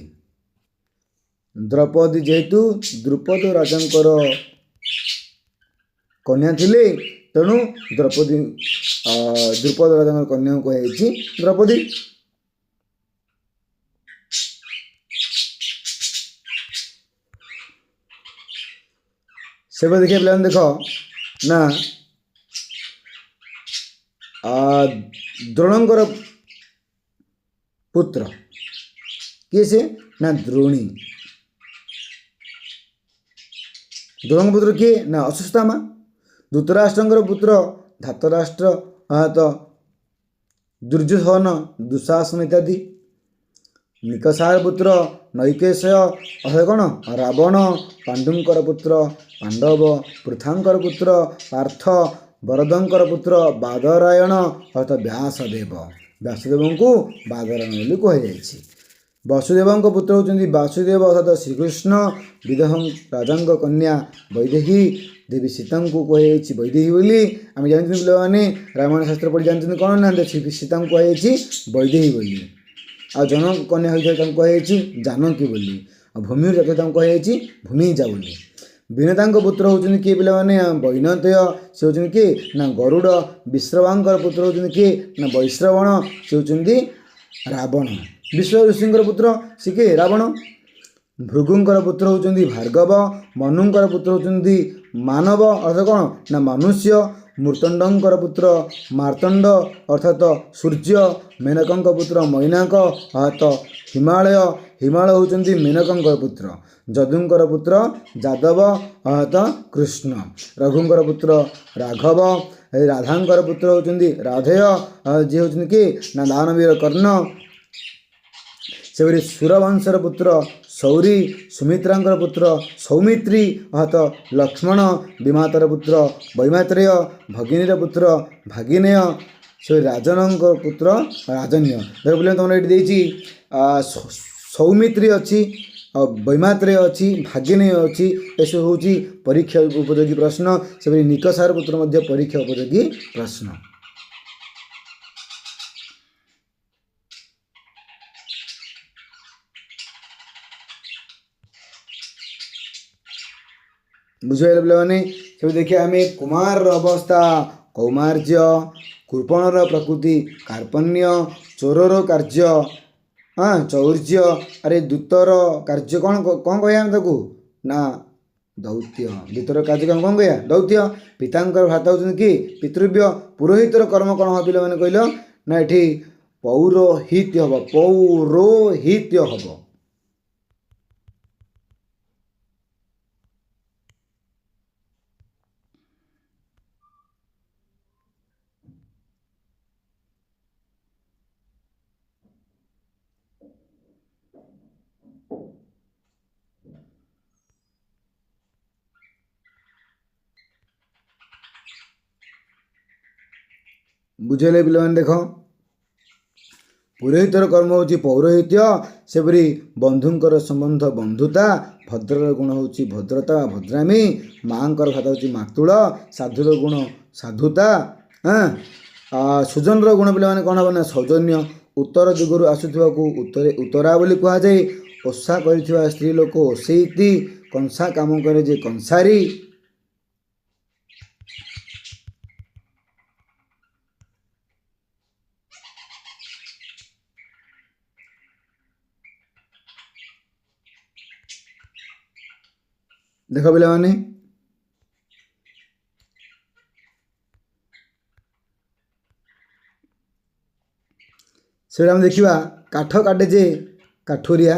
ଦ୍ରୌପଦୀ ଯେହେତୁ ଦ୍ରୁପଦ ରାଜାଙ୍କର କନ୍ୟା ଥିଲେ ତେଣୁ ଦ୍ରୁପଦ ରାଜାଙ୍କର କନ୍ୟାକୁ କୁହାଯାଇଛି ଦ୍ରୌପଦୀ। ସେବେ ଦେଖିବା ପିଲାମାନେ ଦେଖ ନା ଦ୍ରୋଣଙ୍କର ପୁତ୍ର କିଏ ସେ ନା ଦ୍ରୋଣୀ। ଦ୍ରୋଣଙ୍କ ପୁତ୍ର କିଏ ନା ଅଶ୍ୱତ୍ଥାମା। ଧୃତରାଷ୍ଟ୍ରଙ୍କର ପୁତ୍ର ଧାତରାଷ୍ଟ୍ର ଅର୍ଥାତ୍ ଦୁର୍ଯ୍ୟୋଧନ ଦୁଃଶାସନ ଇତ୍ୟାଦି। ନିକସାର ପୁତ୍ର ନୈକେଶୟ ଅର୍ଥାତ୍ କ'ଣ ରାବଣ, ପାଣ୍ଡୁଙ୍କର ପୁତ୍ର ପାଣ୍ଡବ, ପୃଥାଙ୍କର ପୁତ୍ର ପାର୍ଥ, ବରଦଙ୍କର ପୁତ୍ର ବାଦରାୟଣ ଅର୍ଥାତ୍ ବ୍ୟାସଦେବ। ବ୍ୟାସଦେବଙ୍କୁ ବାଦରାୟଣ ବୋଲି କୁହାଯାଇଛି। ବସୁଦେବଙ୍କ ପୁତ୍ର ହେଉଛନ୍ତି ବାସୁଦେବ ଅର୍ଥାତ୍ ଶ୍ରୀକୃଷ୍ଣ। ବିଦେହ ରାଜାଙ୍କ କନ୍ୟା ବୈଦେହୀ, ଦେବୀ ସୀତାଙ୍କୁ କୁହାଯାଇଛି ବୈଦେହୀ ବୋଲି। ଆମେ ଜାଣିଛନ୍ତି ପିଲାମାନେ ରାମାୟଣ ଶାସ୍ତ୍ର ପଢ଼ି ଜାଣିଛନ୍ତି କ'ଣ ନା ସୀତାଙ୍କୁ କୁହାଯାଇଛି ବୈଦେହୀ ବୋଲି। ଆଉ ଜନକ କନ୍ୟା ହୋଇଥାଏ ତାଙ୍କୁ କୁହାଯାଇଛି ଜାନକୀ ବୋଲି। ଆଉ ଭୂମିର ଜାତ ତାଙ୍କୁ କୁହାଯାଇଛି ଭୂମିଜା ବୋଲି। ବିନତାଙ୍କ ପୁତ୍ର ହେଉଛନ୍ତି କିଏ ପିଲାମାନେ ବୈନତେୟ, ସେ ହେଉଛନ୍ତି କିଏ ନା ଗରୁଡ଼। ବିଶ୍ରବାଙ୍କର ପୁତ୍ର ହେଉଛନ୍ତି କିଏ ନା ବୈଶ୍ରବଣ, ସେ ହେଉଛନ୍ତି ରାବଣ। ବିଶ୍ଵ ଋଷିଙ୍କର ପୁତ୍ର ସେ କିଏ ରାବଣ। ଭୃଗୁଙ୍କର ପୁତ୍ର ହେଉଛନ୍ତି ଭାର୍ଗବ। ମନୁଙ୍କର ପୁତ୍ର ହେଉଛନ୍ତି ମାନବ ଅର୍ଥାତ୍ କ'ଣ ନା ମନୁଷ୍ୟ। ମୃତଣ୍ଡଙ୍କର ପୁତ୍ର ମାର୍ତ୍ତଣ୍ଡ ଅର୍ଥାତ୍ ସୂର୍ଯ୍ୟ। ମେନକଙ୍କ ପୁତ୍ର ମୈନାକ ଅର୍ଥାତ୍ ହିମାଳୟ। ହିମାଳୟ ହେଉଛନ୍ତି ମେନକଙ୍କର ପୁତ୍ର। ଯଦୁଙ୍କର ପୁତ୍ର ଯାଦବ ଅର୍ଥାତ୍ କୃଷ୍ଣ। ରଘୁଙ୍କର ପୁତ୍ର ରାଘବ। ରାଧାଙ୍କର ପୁତ୍ର ହେଉଛନ୍ତି ରାଧେୟ, ଯିଏ ହେଉଛନ୍ତି କିଏ ନା ଦାନବୀର କର୍ଣ୍ଣ। ସେପରି ସୁରବଂଶର ପୁତ୍ର ସୌରୀ। ସୁମିତ୍ରାଙ୍କର ପୁତ୍ର ସୌମିତ୍ରୀ ଅର୍ଥାତ୍ ଲକ୍ଷ୍ମଣ। ବିମାତାର ପୁତ୍ର ବୈମାତ୍ରେୟ। ଭଗିନୀର ପୁତ୍ର ଭାଗିନେୟ। ସେ ରାଜନଙ୍କ ପୁତ୍ର ରାଜନ୍ୟ। ଦେଖ ପିଲା ତମର ଏଠି ଦେଇଛି ସୌମିତ୍ରୀ ଅଛି, ଆଉ ବୈମାତ୍ରେୟ ଅଛି, ଭାଗିନେୟ ଅଛି। ଏସବୁ ହେଉଛି ପରୀକ୍ଷା ଉପଯୋଗୀ ପ୍ରଶ୍ନ। ସେପରି ନିକସାର ପୁତ୍ର ମଧ୍ୟ ପରୀକ୍ଷା ଉପଯୋଗୀ ପ୍ରଶ୍ନ। ବୁଝିପାରିଲେ ପିଲାମାନେ। ସେମିତି ଦେଖିବା ଆମେ କୁମାରର ଅବସ୍ଥା କୌମାର୍ଯ୍ୟ, କୃପଣର ପ୍ରକୃତି କାର୍ପଣ୍ୟ, ଚୋରର କାର୍ଯ୍ୟ ଚୌର୍ଯ୍ୟ, ଆରେ ଦୂତର କାର୍ଯ୍ୟ କ'ଣ କହିବା ଆମେ ତାକୁ ନା ଦୌତ୍ୟ। ଦୂତର କାର୍ଯ୍ୟ କ'ଣ କହିବା ଦୌତ୍ୟ। ପିତାଙ୍କର ଭ୍ରାତା ହେଉଛନ୍ତି କି ପିତୃବ୍ୟ। ପୁରୋହିତର କର୍ମ କ'ଣ ହେବ ପିଲାମାନେ କହିଲ ନା ଏଠି ପୌରୋହିତ୍ୟ ହେବ। ପୌରୋହିତ୍ୟ ହେବ। ବୁଝେଇଲେ ପିଲାମାନେ ଦେଖ ପୁରୋହିତର କର୍ମ ହେଉଛି ପୌରୋହିତ୍ୟ। ସେପରି ବନ୍ଧୁଙ୍କର ସମ୍ବନ୍ଧ ବନ୍ଧୁତା। ଭଦ୍ରର ଗୁଣ ହେଉଛି ଭଦ୍ରତା ଭଦ୍ରାମୀ। ମାଙ୍କର ଭାଷା ହେଉଛି ମାତୁଳ। ସାଧୁର ଗୁଣ ସାଧୁତା। ସୁଜନର ଗୁଣ ପିଲାମାନେ କ'ଣ ହେବ ନା ସୌଜନ୍ୟ। ଉତ୍ତର ଦିଗରୁ ଆସୁଥିବାକୁ ଉତ୍ତରା ବୋଲି କୁହାଯାଏ। ଓଷା କରିଥିବା ସ୍ତ୍ରୀ ଲୋକ ଓଷେଇତି। କଂସା କାମ କରେ ଯେ କଂସାରୀ। ଦେଖ ପିଲାମାନେ ସେଟା ଆମେ ଦେଖିବା କାଠ କାଟେ ଯେ କାଠୁରିଆ।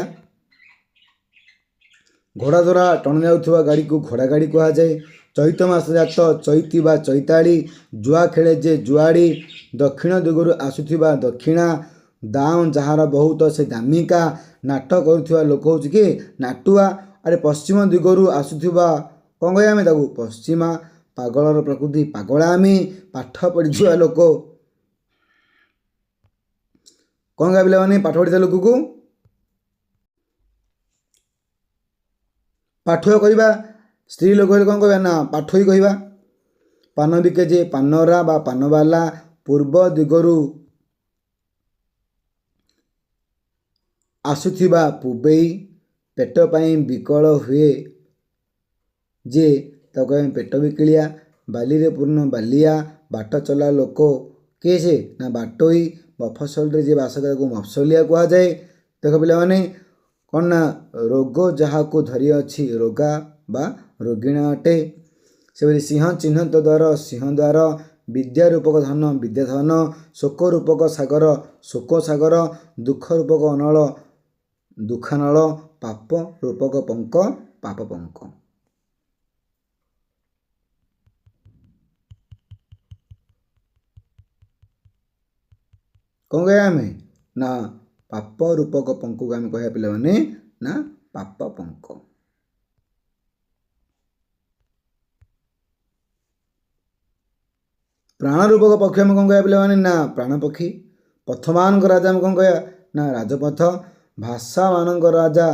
ଘୋଡ଼ା ଦ୍ୱାରା ଟଣାଯାଉଥିବା ଗାଡ଼ିକୁ ଘୋଡ଼ା ଗାଡ଼ି କୁହାଯାଏ। ଚୈତ ମାସ ଜାତ ଚୈତି ବା ଚୈତାଳି। ଜୁଆ ଖେଳେ ଯେ ଜୁଆଡ଼ି। ଦକ୍ଷିଣ ଦିଗରୁ ଆସୁଥିବା ଦକ୍ଷିଣା। ଦାମ ଯାହାର ବହୁତ ସେ ଦାମିକା। ନାଟ କରୁଥିବା ଲୋକ ହେଉଛି କି ନାଟୁଆ। ଆରେ ପଶ୍ଚିମ ଦିଗରୁ ଆସୁଥିବା କ'ଣ କହିବା ଆମେ ତାକୁ ପଶ୍ଚିମା। ପାଗଳର ପ୍ରକୃତି ପାଗଳାମୀ। ପାଠ ପଢ଼ିଥିବା ଲୋକ କ'ଣ କହିବା ପିଲାମାନେ ପାଠ ପଢ଼ିଥିବା ଲୋକକୁ ପାଠୁଆ କହିବା। ସ୍ତ୍ରୀ ଲୋକ ହେଲେ କ'ଣ କହିବା ନା ପାଠୋଇ କହିବା। ପାନ ବିକେ ଯେ ପାନରା ବା ପାନବାଲା। ପୂର୍ବ ଦିଗରୁ ଆସୁଥିବା ପୂବେଇ। ପେଟ ପାଇଁ ବିକଳ ହୁଏ ଯେ ତାକୁ କହିବା ପେଟ ବିକିଳିଆ। ବାଲିରେ ପୂର୍ଣ୍ଣ ବାଲିଆ। ବାଟ ଚଲା ଲୋକ କିଏ ସେ ନା ବାଟୋଇ। ମଫସଲରେ ଯିଏ ବାସ କରେ ତାକୁ ମଫସଲିଆ କୁହାଯାଏ। ଦେଖ ପିଲାମାନେ କ'ଣ ନା ରୋଗ ଯାହାକୁ ଧରିଅଛି ରୋଗା ବା ରୋଗିଣା ଅଟେ। ସେପରି ସିଂହ ଚିହ୍ନିତ ଦ୍ୱାର ସିଂହ ଦ୍ୱାର। ବିଦ୍ୟା ରୂପକ ଧନ ବିଦ୍ୟାଧନ। ଶୋକ ରୂପକ ସାଗର ଶୋକ ସାଗର। ଦୁଃଖ ରୂପକ ଅନଳ ଦୁଃଖାନଳ। ପାପ ରୂପକ ପଙ୍କ ପାପ ପଙ୍କ। କ'ଣ କହିବା ଆମେ ନା ପାପ ରୂପକ ପଙ୍କକୁ ଆମେ କହିବା ପିଲାମାନେ ନା ପାପ ପଙ୍କ। ପ୍ରାଣ ରୂପକ ପକ୍ଷୀ ଆମେ କ'ଣ କହିବା ପିଲାମାନେ ନା ପ୍ରାଣ ପକ୍ଷୀ। ପଥମାନଙ୍କ ରାଜା ଆମେ କ'ଣ କହିବା ନା ରାଜପଥ। ଭାଷାମାନଙ୍କର ରାଜା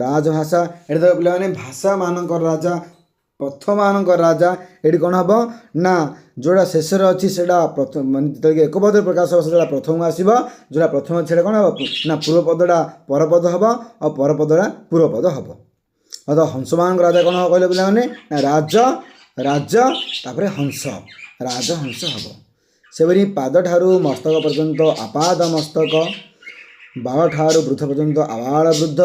ରାଜଭାଷା। ଏଠି ଦେଖ ପିଲାମାନେ ଭାଷାମାନଙ୍କର ରାଜା ପଥମାନଙ୍କର ରାଜା। ଏଠି କ'ଣ ହେବ ନା ଯେଉଁଟା ଶେଷରେ ଅଛି ସେଇଟା ମାନେ ଯେତେବେଳେ ଏକପଦରେ ପ୍ରକାଶ ହେବ ସେଇଟା ପ୍ରଥମକୁ ଆସିବ। ଯେଉଁଟା ପ୍ରଥମ ଅଛି ସେଇଟା କ'ଣ ହେବ ନା ପୂର୍ବପଦଟା ପରପଦ ହେବ ଆଉ ପରପଦଟା ପୂର୍ବପଦ ହେବ। ଆଉ ତ ହଂସମାନଙ୍କ ରାଜା କ'ଣ ହେବ କହିଲେ ପିଲାମାନେ ନା ରାଜ ରାଜ ତାପରେ ହଂସ ରାଜହଂସ ହେବ। ସେପରି ପାଦ ଠାରୁ ମସ୍ତକ ପର୍ଯ୍ୟନ୍ତ ଆପାଦ ମସ୍ତକ, ବାଳ ଠାରୁ ବୃଦ୍ଧ ପର୍ଯ୍ୟନ୍ତ ଆବାଳ ବୃଦ୍ଧ,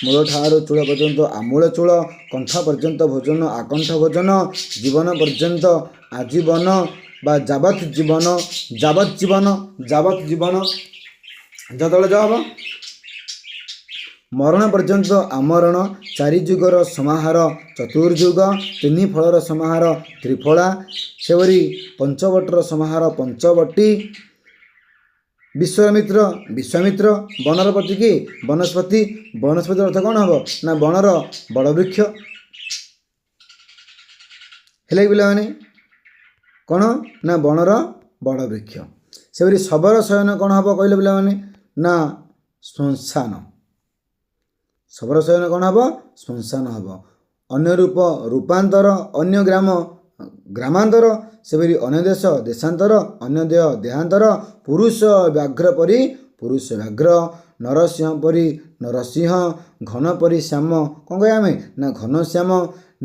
ମୂଳ ଠାରୁ ଚୂଳ ପର୍ଯ୍ୟନ୍ତ ଆମୂଳ ଚୂଳ, କଣ୍ଠ ପର୍ଯ୍ୟନ୍ତ ଭୋଜନ ଆକଣ୍ଠ ଭୋଜନ, ଜୀବନ ପର୍ଯ୍ୟନ୍ତ ଆଜୀବନ ବା ଯାବତ୍ ଜୀବନ ଯାବତ୍ ଜୀବନ ଯାବତ୍ ଜୀବନ ଯେତେବେଳେ ଯ ହେବ। ମରଣ ପର୍ଯ୍ୟନ୍ତ ଆମରଣ, ଚାରି ଯୁଗର ସମାହାର ଚତୁର୍ଯୁଗ, ତିନି ଫଳର ସମାହାର ତ୍ରିଫଳା, ସେପରି ପଞ୍ଚବଟର ସମାହାର ପଞ୍ଚବଟୀ, ବିଶ୍ୱାମିତ୍ର ବିଶ୍ୱାମିତ୍ର, ବନର ପତି କି ବନସ୍ପତି। ବନସ୍ପତି ଅର୍ଥ କ'ଣ ହେବ ନା ବଣର ବଡ଼ ବୃକ୍ଷ। ହେଲେ ପିଲାମାନେ କ'ଣ ନା ବଣର ବଡ଼ ବୃକ୍ଷ। ସେପରି ଶବର ଶୟନ କ'ଣ ହେବ କହିଲେ ପିଲାମାନେ ନା ଶ୍ମଶାନ। ଶବର ଶୟନ କ'ଣ ହେବ ଶ୍ମଶାନ ହେବ। ଅନ୍ୟ ରୂପ ରୂପାନ୍ତର, ଅନ୍ୟ ଗ୍ରାମ ଗ୍ରାମାନ୍ତର, ସେପରି ଅନ୍ୟ ଦେଶ ଦେଶାନ୍ତର, ଅନ୍ୟ ଦେହ ଦେହାନ୍ତର, ପୁରୁଷ ବ୍ୟାଘ୍ର ପରି ପୁରୁଷ ବ୍ୟାଘ୍ର, ନରସିଂହ ପରି ନରସିଂହ, ଘନ ପରି ଶ୍ୟାମ କ'ଣ କହିବା ଆମେ ନା ଘନଶ୍ୟାମ।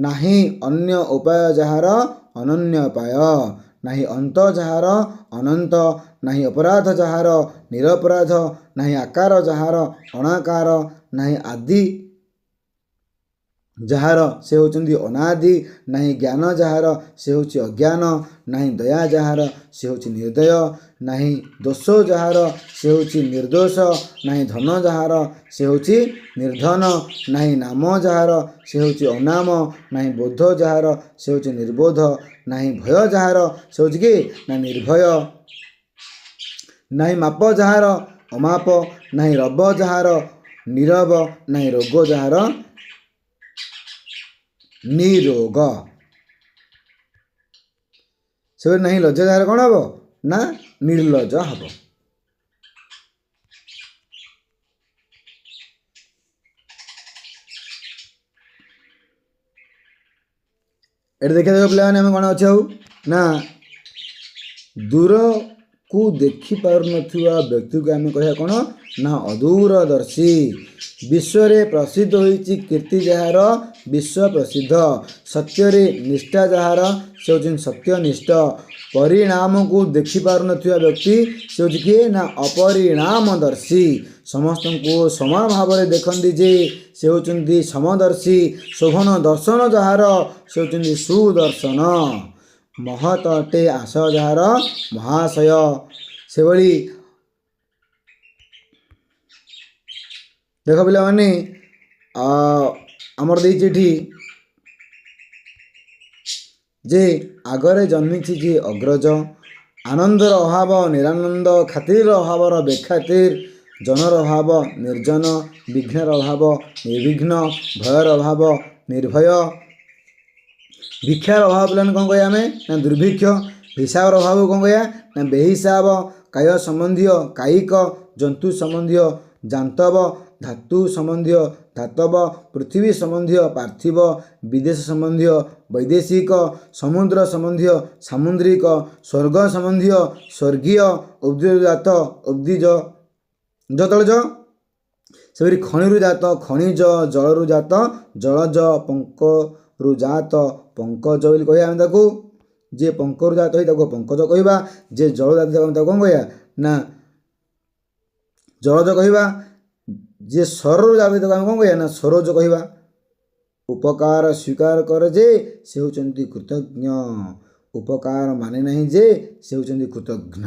ନାହିଁ ଅନ୍ୟ ଉପାୟ ଯାହାର ଅନନ୍ୟ ଉପାୟ, ନାହିଁ ଅନ୍ତ ଯାହାର ଅନନ୍ତ, ନାହିଁ ଅପରାଧ ଯାହାର ନିରପରାଧ, ନାହିଁ ଆକାର ଯାହାର ଅଣାକାର, ନାହିଁ ଆଦି ଯାହାର ସେ ହେଉଛନ୍ତି ଅନାଦି, ନାହିଁ ଜ୍ଞାନ ଯାହାର ସେ ହେଉଛି ଅଜ୍ଞାନ, ନାହିଁ ଦୟା ଯାହାର ସେ ହେଉଛି ନିର୍ଦୟ, ନାହିଁ ଦୋଷ ଯାହାର ସେ ହେଉଛି ନିର୍ଦ୍ଦୋଷ, ନାହିଁ ଧନ ଯାହାର ସେ ହେଉଛି ନିର୍ଧନ, ନାହିଁ ନାମ ଯାହାର ସେ ହେଉଛି ଅନାମ, ନାହିଁ ବୋଧ ଯାହାର ସେ ହେଉଛି ନିର୍ବୋଧ, ନାହିଁ ଭୟ ଯାହାର ସେ ହେଉଛି କି ନା ନିର୍ଭୟ, ନାହିଁ ମାପ ଯାହାର ଅମାପ, ନାହିଁ ରବ ଯାହାର ନିରବ, ନାହିଁ ରୋଗ ଯାହାର ନିରୋଗ। ସେପରି ନାହିଁ ଲଜ୍ଜା ଯାହାର କ'ଣ ହେବ ନା ନିର୍ଲଜ୍ଜ ହେବ। ଏଠି ଦେଖିବା ପିଲାମାନେ ଆମେ କ'ଣ ଅଛି ଆଉ ନା ଦୂରକୁ ଦେଖିପାରୁନଥିବା ବ୍ୟକ୍ତିକୁ ଆମେ କହିବା କ'ଣ ନା ଅଦୂରଦର୍ଶୀ। ବିଶ୍ୱରେ ପ୍ରସିଦ୍ଧ ହୋଇଛି କୀର୍ତ୍ତି ଯାହାର ବିଶ୍ୱ ପ୍ରସିଦ୍ଧ, ସତ୍ୟରେ ନିଷ୍ଠା ଯାହାର ସେ ହେଉଛନ୍ତି ସତ୍ୟନିଷ୍ଠ। ପରିଣାମକୁ ଦେଖିପାରୁନଥିବା ବ୍ୟକ୍ତି ସେ ହେଉଛି କିଏ ନା ଅପରିଣାମଦର୍ଶୀ। ସମସ୍ତଙ୍କୁ ସମାନ ଭାବରେ ଦେଖନ୍ତି ଯେ ସେ ହେଉଛନ୍ତି ସମଦର୍ଶୀ। ଶୋଭନ ଦର୍ଶନ ଯାହାର ସେ ହେଉଛନ୍ତି ସୁଦର୍ଶନ। ମହତ ଅଟେ ଆଶୟ ଯାହାର ମହାଶୟ। ସେଭଳି ଦେଖ ପିଲାମାନେ ଆମର ଦେଇଛି ଏଠି ଯେ ଆଗରେ ଜନ୍ମିଛି ଯେ ଅଗ୍ରଜ, ଆନନ୍ଦର ଅଭାବ ନିରାନନ୍ଦ, ଖାତିରର ଅଭାବର ବେଖାତିର, ଜନର ଅଭାବ ନିର୍ଜନ, ବିଘ୍ନର ଅଭାବ ନିର୍ବିଘ୍ନ, ଭୟର ଅଭାବ ନିର୍ଭୟ। ଭିକ୍ଷାର ଅଭାବ ପିଲାମାନେ କ'ଣ କହିବା ଆମେ ନା ଦୁର୍ଭିକ୍ଷ। ହିସାବର ଅଭାବକୁ କ'ଣ କହିବା ନା ବେହିସାବ। କାୟ ସମ୍ବନ୍ଧୀୟ କାୟିକ, ଜନ୍ତୁ ସମ୍ବନ୍ଧୀୟ ଜାନ୍ତବ, ଧାତୁ ସମ୍ବନ୍ଧୀୟ ଧାତବ, ପୃଥିବୀ ସମ୍ବନ୍ଧୀୟ ପାର୍ଥିବ, ବିଦେଶ ସମ୍ବନ୍ଧୀୟ ବୈଦେଶିକ, ସମୁଦ୍ର ସମ୍ବନ୍ଧୀୟ ସାମୁଦ୍ରିକ, ସ୍ୱର୍ଗ ସମ୍ବନ୍ଧୀୟ ସ୍ୱର୍ଗୀୟ, ଉଦ୍ଭିଦଜାତ ଉଦ୍ଭିଜ ଜଳଜ, ସେପରି ଖଣିରୁ ଜାତ ଖଣିଜ, ଜଳରୁ ଜାତ ଜଳଜ, ପଙ୍କରୁ ଜାତ ପଙ୍କଜ ବୋଲି କହିବା ଆମେ ତାକୁ। ଯିଏ ପଙ୍କରୁ ଜାତ ହୋଇ ତାକୁ ପଙ୍କଜ କହିବା, ଯିଏ ଜଳ ଜାତ ଆମେ ତାକୁ କ'ଣ କହିବା ନା ଜଳଜ କହିବା, ଯିଏ ସ୍ୱରରୁ ଜାତ ହୋଇ ତାକୁ ଆମେ କ'ଣ କହିବା ନା ସରୋଜ କହିବା। ଉପକାର ସ୍ୱୀକାର କରେ ଯେ ସେ ହେଉଛନ୍ତି କୃତଜ୍ଞ, ଉପକାର ମାନେ ନାହିଁ ଯେ ସେ ହେଉଛନ୍ତି କୃତଜ୍ଞ।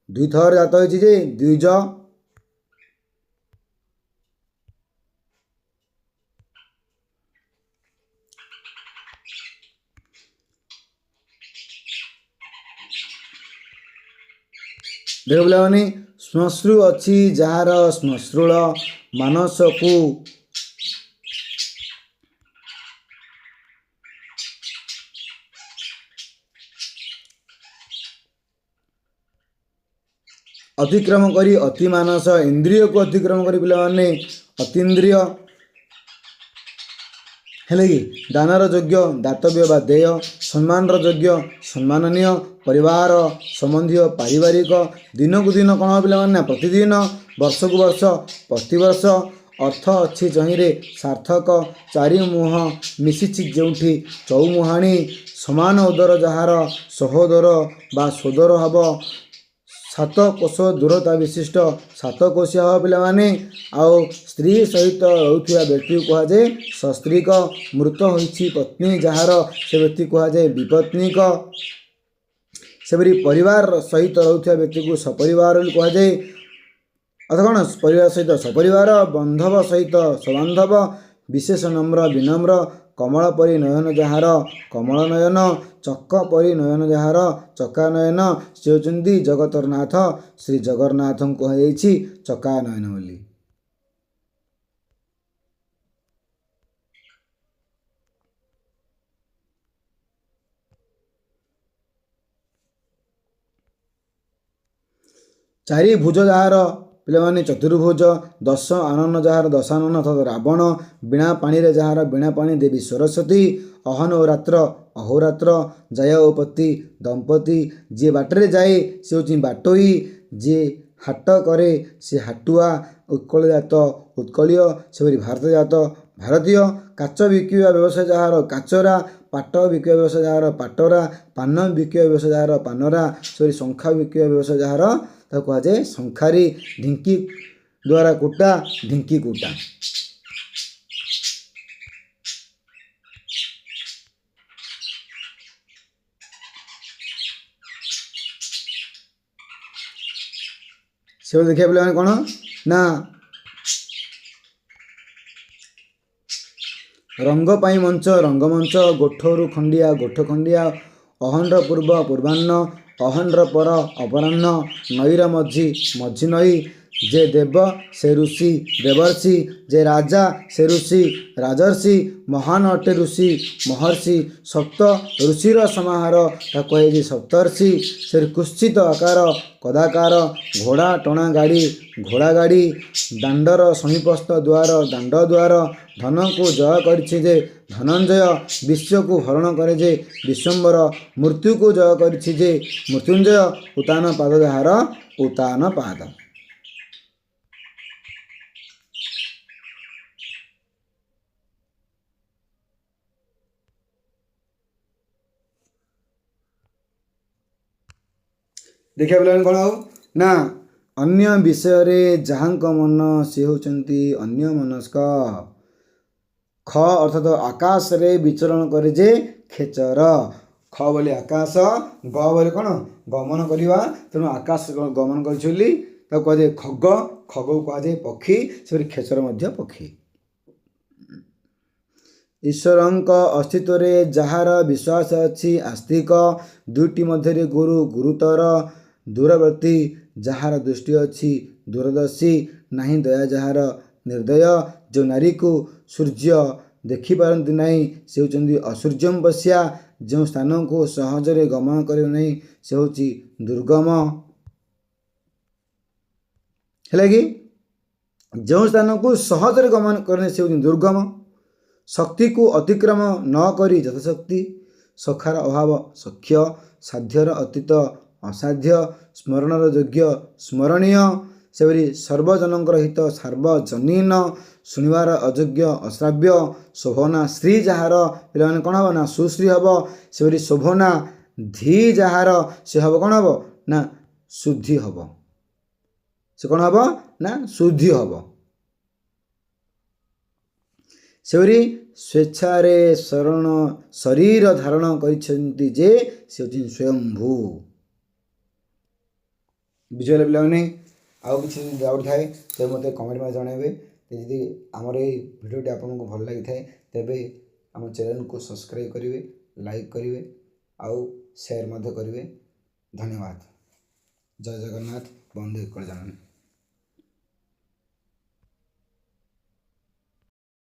ଦୁଇଥର ଜାତ ହୋଇଛି ଯେ ଦ୍ୱିଜ। ଦେଖ ପିଲାମାନେ ଶ୍ମଶ୍ରୁ ଅଛି ଯାହାର ଶ୍ମଶ୍ରୁଳ ମାନସକୁ ଅତିକ୍ରମ କରି ଅତି ମାନସ ଇନ୍ଦ୍ରିୟକୁ ଅତିକ୍ରମ କରି ପିଲାମାନେ ଅତୀନ୍ଦ୍ରିୟ ହେଲେ କି ଦାନର ଯୋଗ୍ୟ ଦାତବ୍ୟ ବା ଦେୟ ସମ୍ମାନର ଯୋଗ୍ୟ ସମ୍ମାନନୀୟ ପରିବାର ସମ୍ବନ୍ଧୀୟ ପାରିବାରିକ ଦିନକୁ ଦିନ କ'ଣ ହେବ ପିଲାମାନେ ନା ପ୍ରତିଦିନ ବର୍ଷକୁ ବର୍ଷ ପ୍ରତିବର୍ଷ ଅର୍ଥ ଅଛି ଯହିଁରେ ସାର୍ଥକ ଚାରି ମୁହଁ ମିଶିଛି ଯେଉଁଠି ଚଉମୁହାଣୀ ସମାନ ଉଦର ଯାହାର ସହୋଦର ବା ସୋଦର ହେବ ସାତ କୋଶ ଦୂରତା ବିଶିଷ୍ଟ ସାତକୋଶିଆ ହେବ ପିଲାମାନେ। ଆଉ ସ୍ତ୍ରୀ ସହିତ ରହୁଥିବା ବ୍ୟକ୍ତିକୁ କୁହାଯାଏ ସସ୍ତ୍ରୀକ ମୃତ ହୋଇଛି ପତ୍ନୀ ଯାହାର ସେ ବ୍ୟକ୍ତି କୁହାଯାଏ ବିପତ୍ନୀକ। ସେପରି ପରିବାର ସହିତ ରହୁଥିବା ବ୍ୟକ୍ତିକୁ ସପରିବାର ବୋଲି କୁହାଯାଏ ଅର୍ଥ କ'ଣ ପରିବାର ସହିତ ସପରିବାର ବନ୍ଧବ ସହିତ ସବାନ୍ଧବ ବିଶେଷ ନମ୍ର ବିନମ୍ର କମଳ ପରି ନୟନ ଯାହାର କମଳ ନୟନ ଚକ ପରି ନୟନ ଯାହାର ଚକା ନୟନ ସେ ହେଉଛନ୍ତି ଜଗତର ନାଥ ଶ୍ରୀ ଜଗନ୍ନାଥଙ୍କୁ କୁହାଯାଇଛି ଚକା ନୟନ ବୋଲି। ଚାରି ଭୁଜ ଯାହାର ପିଲାମାନେ ଚତୁର୍ଭୁଜ ଦଶ ଆନନ ଯାହାର ଦଶାନନ ଅର୍ଥାତ୍ ରାବଣ ବୀଣା ପାଣିରେ ଯାହାର ବୀଣା ପାଣି ଦେବୀ ସରସ୍ୱତୀ ଅହନ ଓ ରାତ୍ର ଅହୋରାତ୍ର ଜୟ ଓ ପତି ଦମ୍ପତି ଯିଏ ବାଟରେ ଯାଏ ସେ ହେଉଛି ବାଟୋଇ ଯିଏ ହାଟ କରେ ସେ ହାଟୁଆ ଉତ୍କଳଜାତ ଉତ୍କଳୀୟ ସେପରି ଭାରତଜାତ ଭାରତୀୟ କାଚ ବିକିବା ବ୍ୟବସାୟ ଯାହାର କାଚରା ପାଟ ବିକିବା ବ୍ୟବସାୟ ଯାହାର ପାଟରା ପାନ ବିକିବା ବ୍ୟବସାୟ ଯାହାର ପାନରା ସେପରି ଶଙ୍ଖା ବିକିବା ବ୍ୟବସାୟ ଯାହାର ତାକୁ କୁହାଯାଏ ଶଙ୍ଖାରୀ ଢିଙ୍କି ଦ୍ୱାରା କୁଟା ଢିଙ୍କି କୁଟା। ସେପରି ଦେଖିବା ପିଲାମାନେ କ'ଣ ନା ରଙ୍ଗ ପାଇଁ ମଞ୍ଚ ରଙ୍ଗମଞ୍ଚ ଗୋଠରୁ ଖଣ୍ଡିଆ ଗୋଠ ଖଣ୍ଡିଆ ଅହନର ପୂର୍ବ ପୂର୍ବାହ୍ନ ଅହନର ପର ଅପରାହ୍ନ ନଈର ମଝି ମଝି ନଈ ଯେ ଦେବ ସେ ଋଷି ଦେବର୍ଷି ଯେ ରାଜା ସେ ଋଷି ରାଜର୍ଷି ମହାନ ଅଟେ ଋଷି ମହର୍ଷି ସପ୍ତ ଋଷିର ସମାହାର ତାକୁ କୁହାଯାଇଛି ସପ୍ତର୍ଷି ସେ କୁଶ୍ଚିତ ଆକାର କଦାକାର ଘୋଡ଼ା ଟଣା ଗାଡ଼ି ଘୋଡ଼ା ଗାଡ଼ି ଦାଣ୍ଡର ସମୀପସ୍ଥ ଦ୍ୱାର ଦାଣ୍ଡ ଦ୍ୱାର ଧନକୁ ଜୟ କରିଛି ଯେ ଧନଞ୍ଜୟ ବିଶ୍ୱକୁ ହରଣ କରେ ଯେ ବିଶ୍ୱମ୍ବର ମୃତ୍ୟୁକୁ ଜୟ କରିଛି ଯେ ମୃତ୍ୟୁଞ୍ଜୟ ଉତାନ ପାଦ ଯାହାର ଉତାନ ପାଦ। ଦେଖିବା ପିଲାମାନେ କ'ଣ ଆଉ ନା ଅନ୍ୟ ବିଷୟରେ ଯାହାଙ୍କ ମନ ସେ ହେଉଛନ୍ତି ଅନ୍ୟ ମନସ୍କ। ଖ ଅର୍ଥାତ୍ ଆକାଶରେ ବିଚରଣ କରେ ଯେ ଖେଚର ଖ ବୋଲି ଆକାଶ ଗ ବୋଲି କ'ଣ ଗମନ କରିବା ତେଣୁ ଆକାଶ ଗମନ କରିଛି ବୋଲି ତାକୁ କୁହାଯାଏ ଖଗ ଖଗକୁ କୁହାଯାଏ ପକ୍ଷୀ ସେପରି ଖେଚର ମଧ୍ୟ ପକ୍ଷୀ। ଈଶ୍ୱରଙ୍କ ଅସ୍ତିତ୍ୱରେ ଯାହାର ବିଶ୍ୱାସ ଅଛି ଆସ୍ତିକ ଦୁଇଟି ମଧ୍ୟରେ ଗୁରୁ ଗୁରୁତର ଦୂରବର୍ତ୍ତୀ ଯାହାର ଦୃଷ୍ଟି ଅଛି ଦୂରଦର୍ଶୀ ନାହିଁ ଦୟା ଯାହାର ନିର୍ଦ୍ଦୟ ଯେଉଁ ନାରୀକୁ ସୂର୍ଯ୍ୟ ଦେଖିପାରନ୍ତି ନାହିଁ ସେ ହେଉଛନ୍ତି ଅସୂର୍ଯ୍ୟମ ବସ୍ୟା ଯେଉଁ ସ୍ଥାନକୁ ସହଜରେ ଗମନ କରିବ ନାହିଁ ସେ ହେଉଛି ଦୁର୍ଗମ। ହେଲା କି ଯେଉଁ ସ୍ଥାନକୁ ସହଜରେ ଗମନ କରେ ସେ ହେଉଛି ଦୁର୍ଗମ। ଶକ୍ତିକୁ ଅତିକ୍ରମ ନ କରି ଯଥାଶକ୍ତି ସଖାର ଅଭାବ ସଖ୍ୟ ସାଧ୍ୟର ଅତୀତ ଅସାଧ୍ୟ ସ୍ମରଣର ଯୋଗ୍ୟ ସ୍ମରଣୀୟ ସେପରି ସର୍ବଜନଙ୍କର ହିତ ସାର୍ବଜନୀନ ଶୁଣିବାର ଅଯୋଗ୍ୟ ଅଶ୍ରାବ୍ୟ ଶୋଭନା ସ୍ତ୍ରୀ ଯାହାର ପିଲାମାନେ କ'ଣ ହେବ ନା ସୁଶ୍ରୀ ହେବ ସେପରି ଶୋଭନା ଧୀ ଯାହାର ସେ ହେବ କ'ଣ ହେବ ନା ଶୁଦ୍ଧି ହେବ ସେ କ'ଣ ହେବ ନା ଶୁଦ୍ଧି ହେବ। ସେପରି ସ୍ୱେଚ୍ଛାରେ ଶରୀର ଧାରଣ କରିଛନ୍ତି ଯେ ସେ ହେଉଛନ୍ତି ସ୍ୱୟଂଭୂ। ବୁଝିଗଲେ ପିଲାମାନେ ଆଉ କିଛି ଯଦି ଡାଉଟ୍ ଥାଏ ତେବେ ମୋତେ କମେଣ୍ଟ ମାଧ୍ୟମରେ ଜଣାଇବେ। ଯଦି ଆମର ଏଇ ଭିଡ଼ିଓଟି ଆପଣଙ୍କୁ ଭଲ ଲାଗିଥାଏ ତେବେ ଆମ ଚ୍ୟାନେଲକୁ ସବସ୍କ୍ରାଇବ୍ କରିବେ ଲାଇକ୍ କରିବେ ଆଉ ସେୟାର ମଧ୍ୟ କରିବେ। ଧନ୍ୟବାଦ। ଜୟ ଜଗନ୍ନାଥ ବନ୍ଦେ ଉତ୍କଳ ଜନନୀ।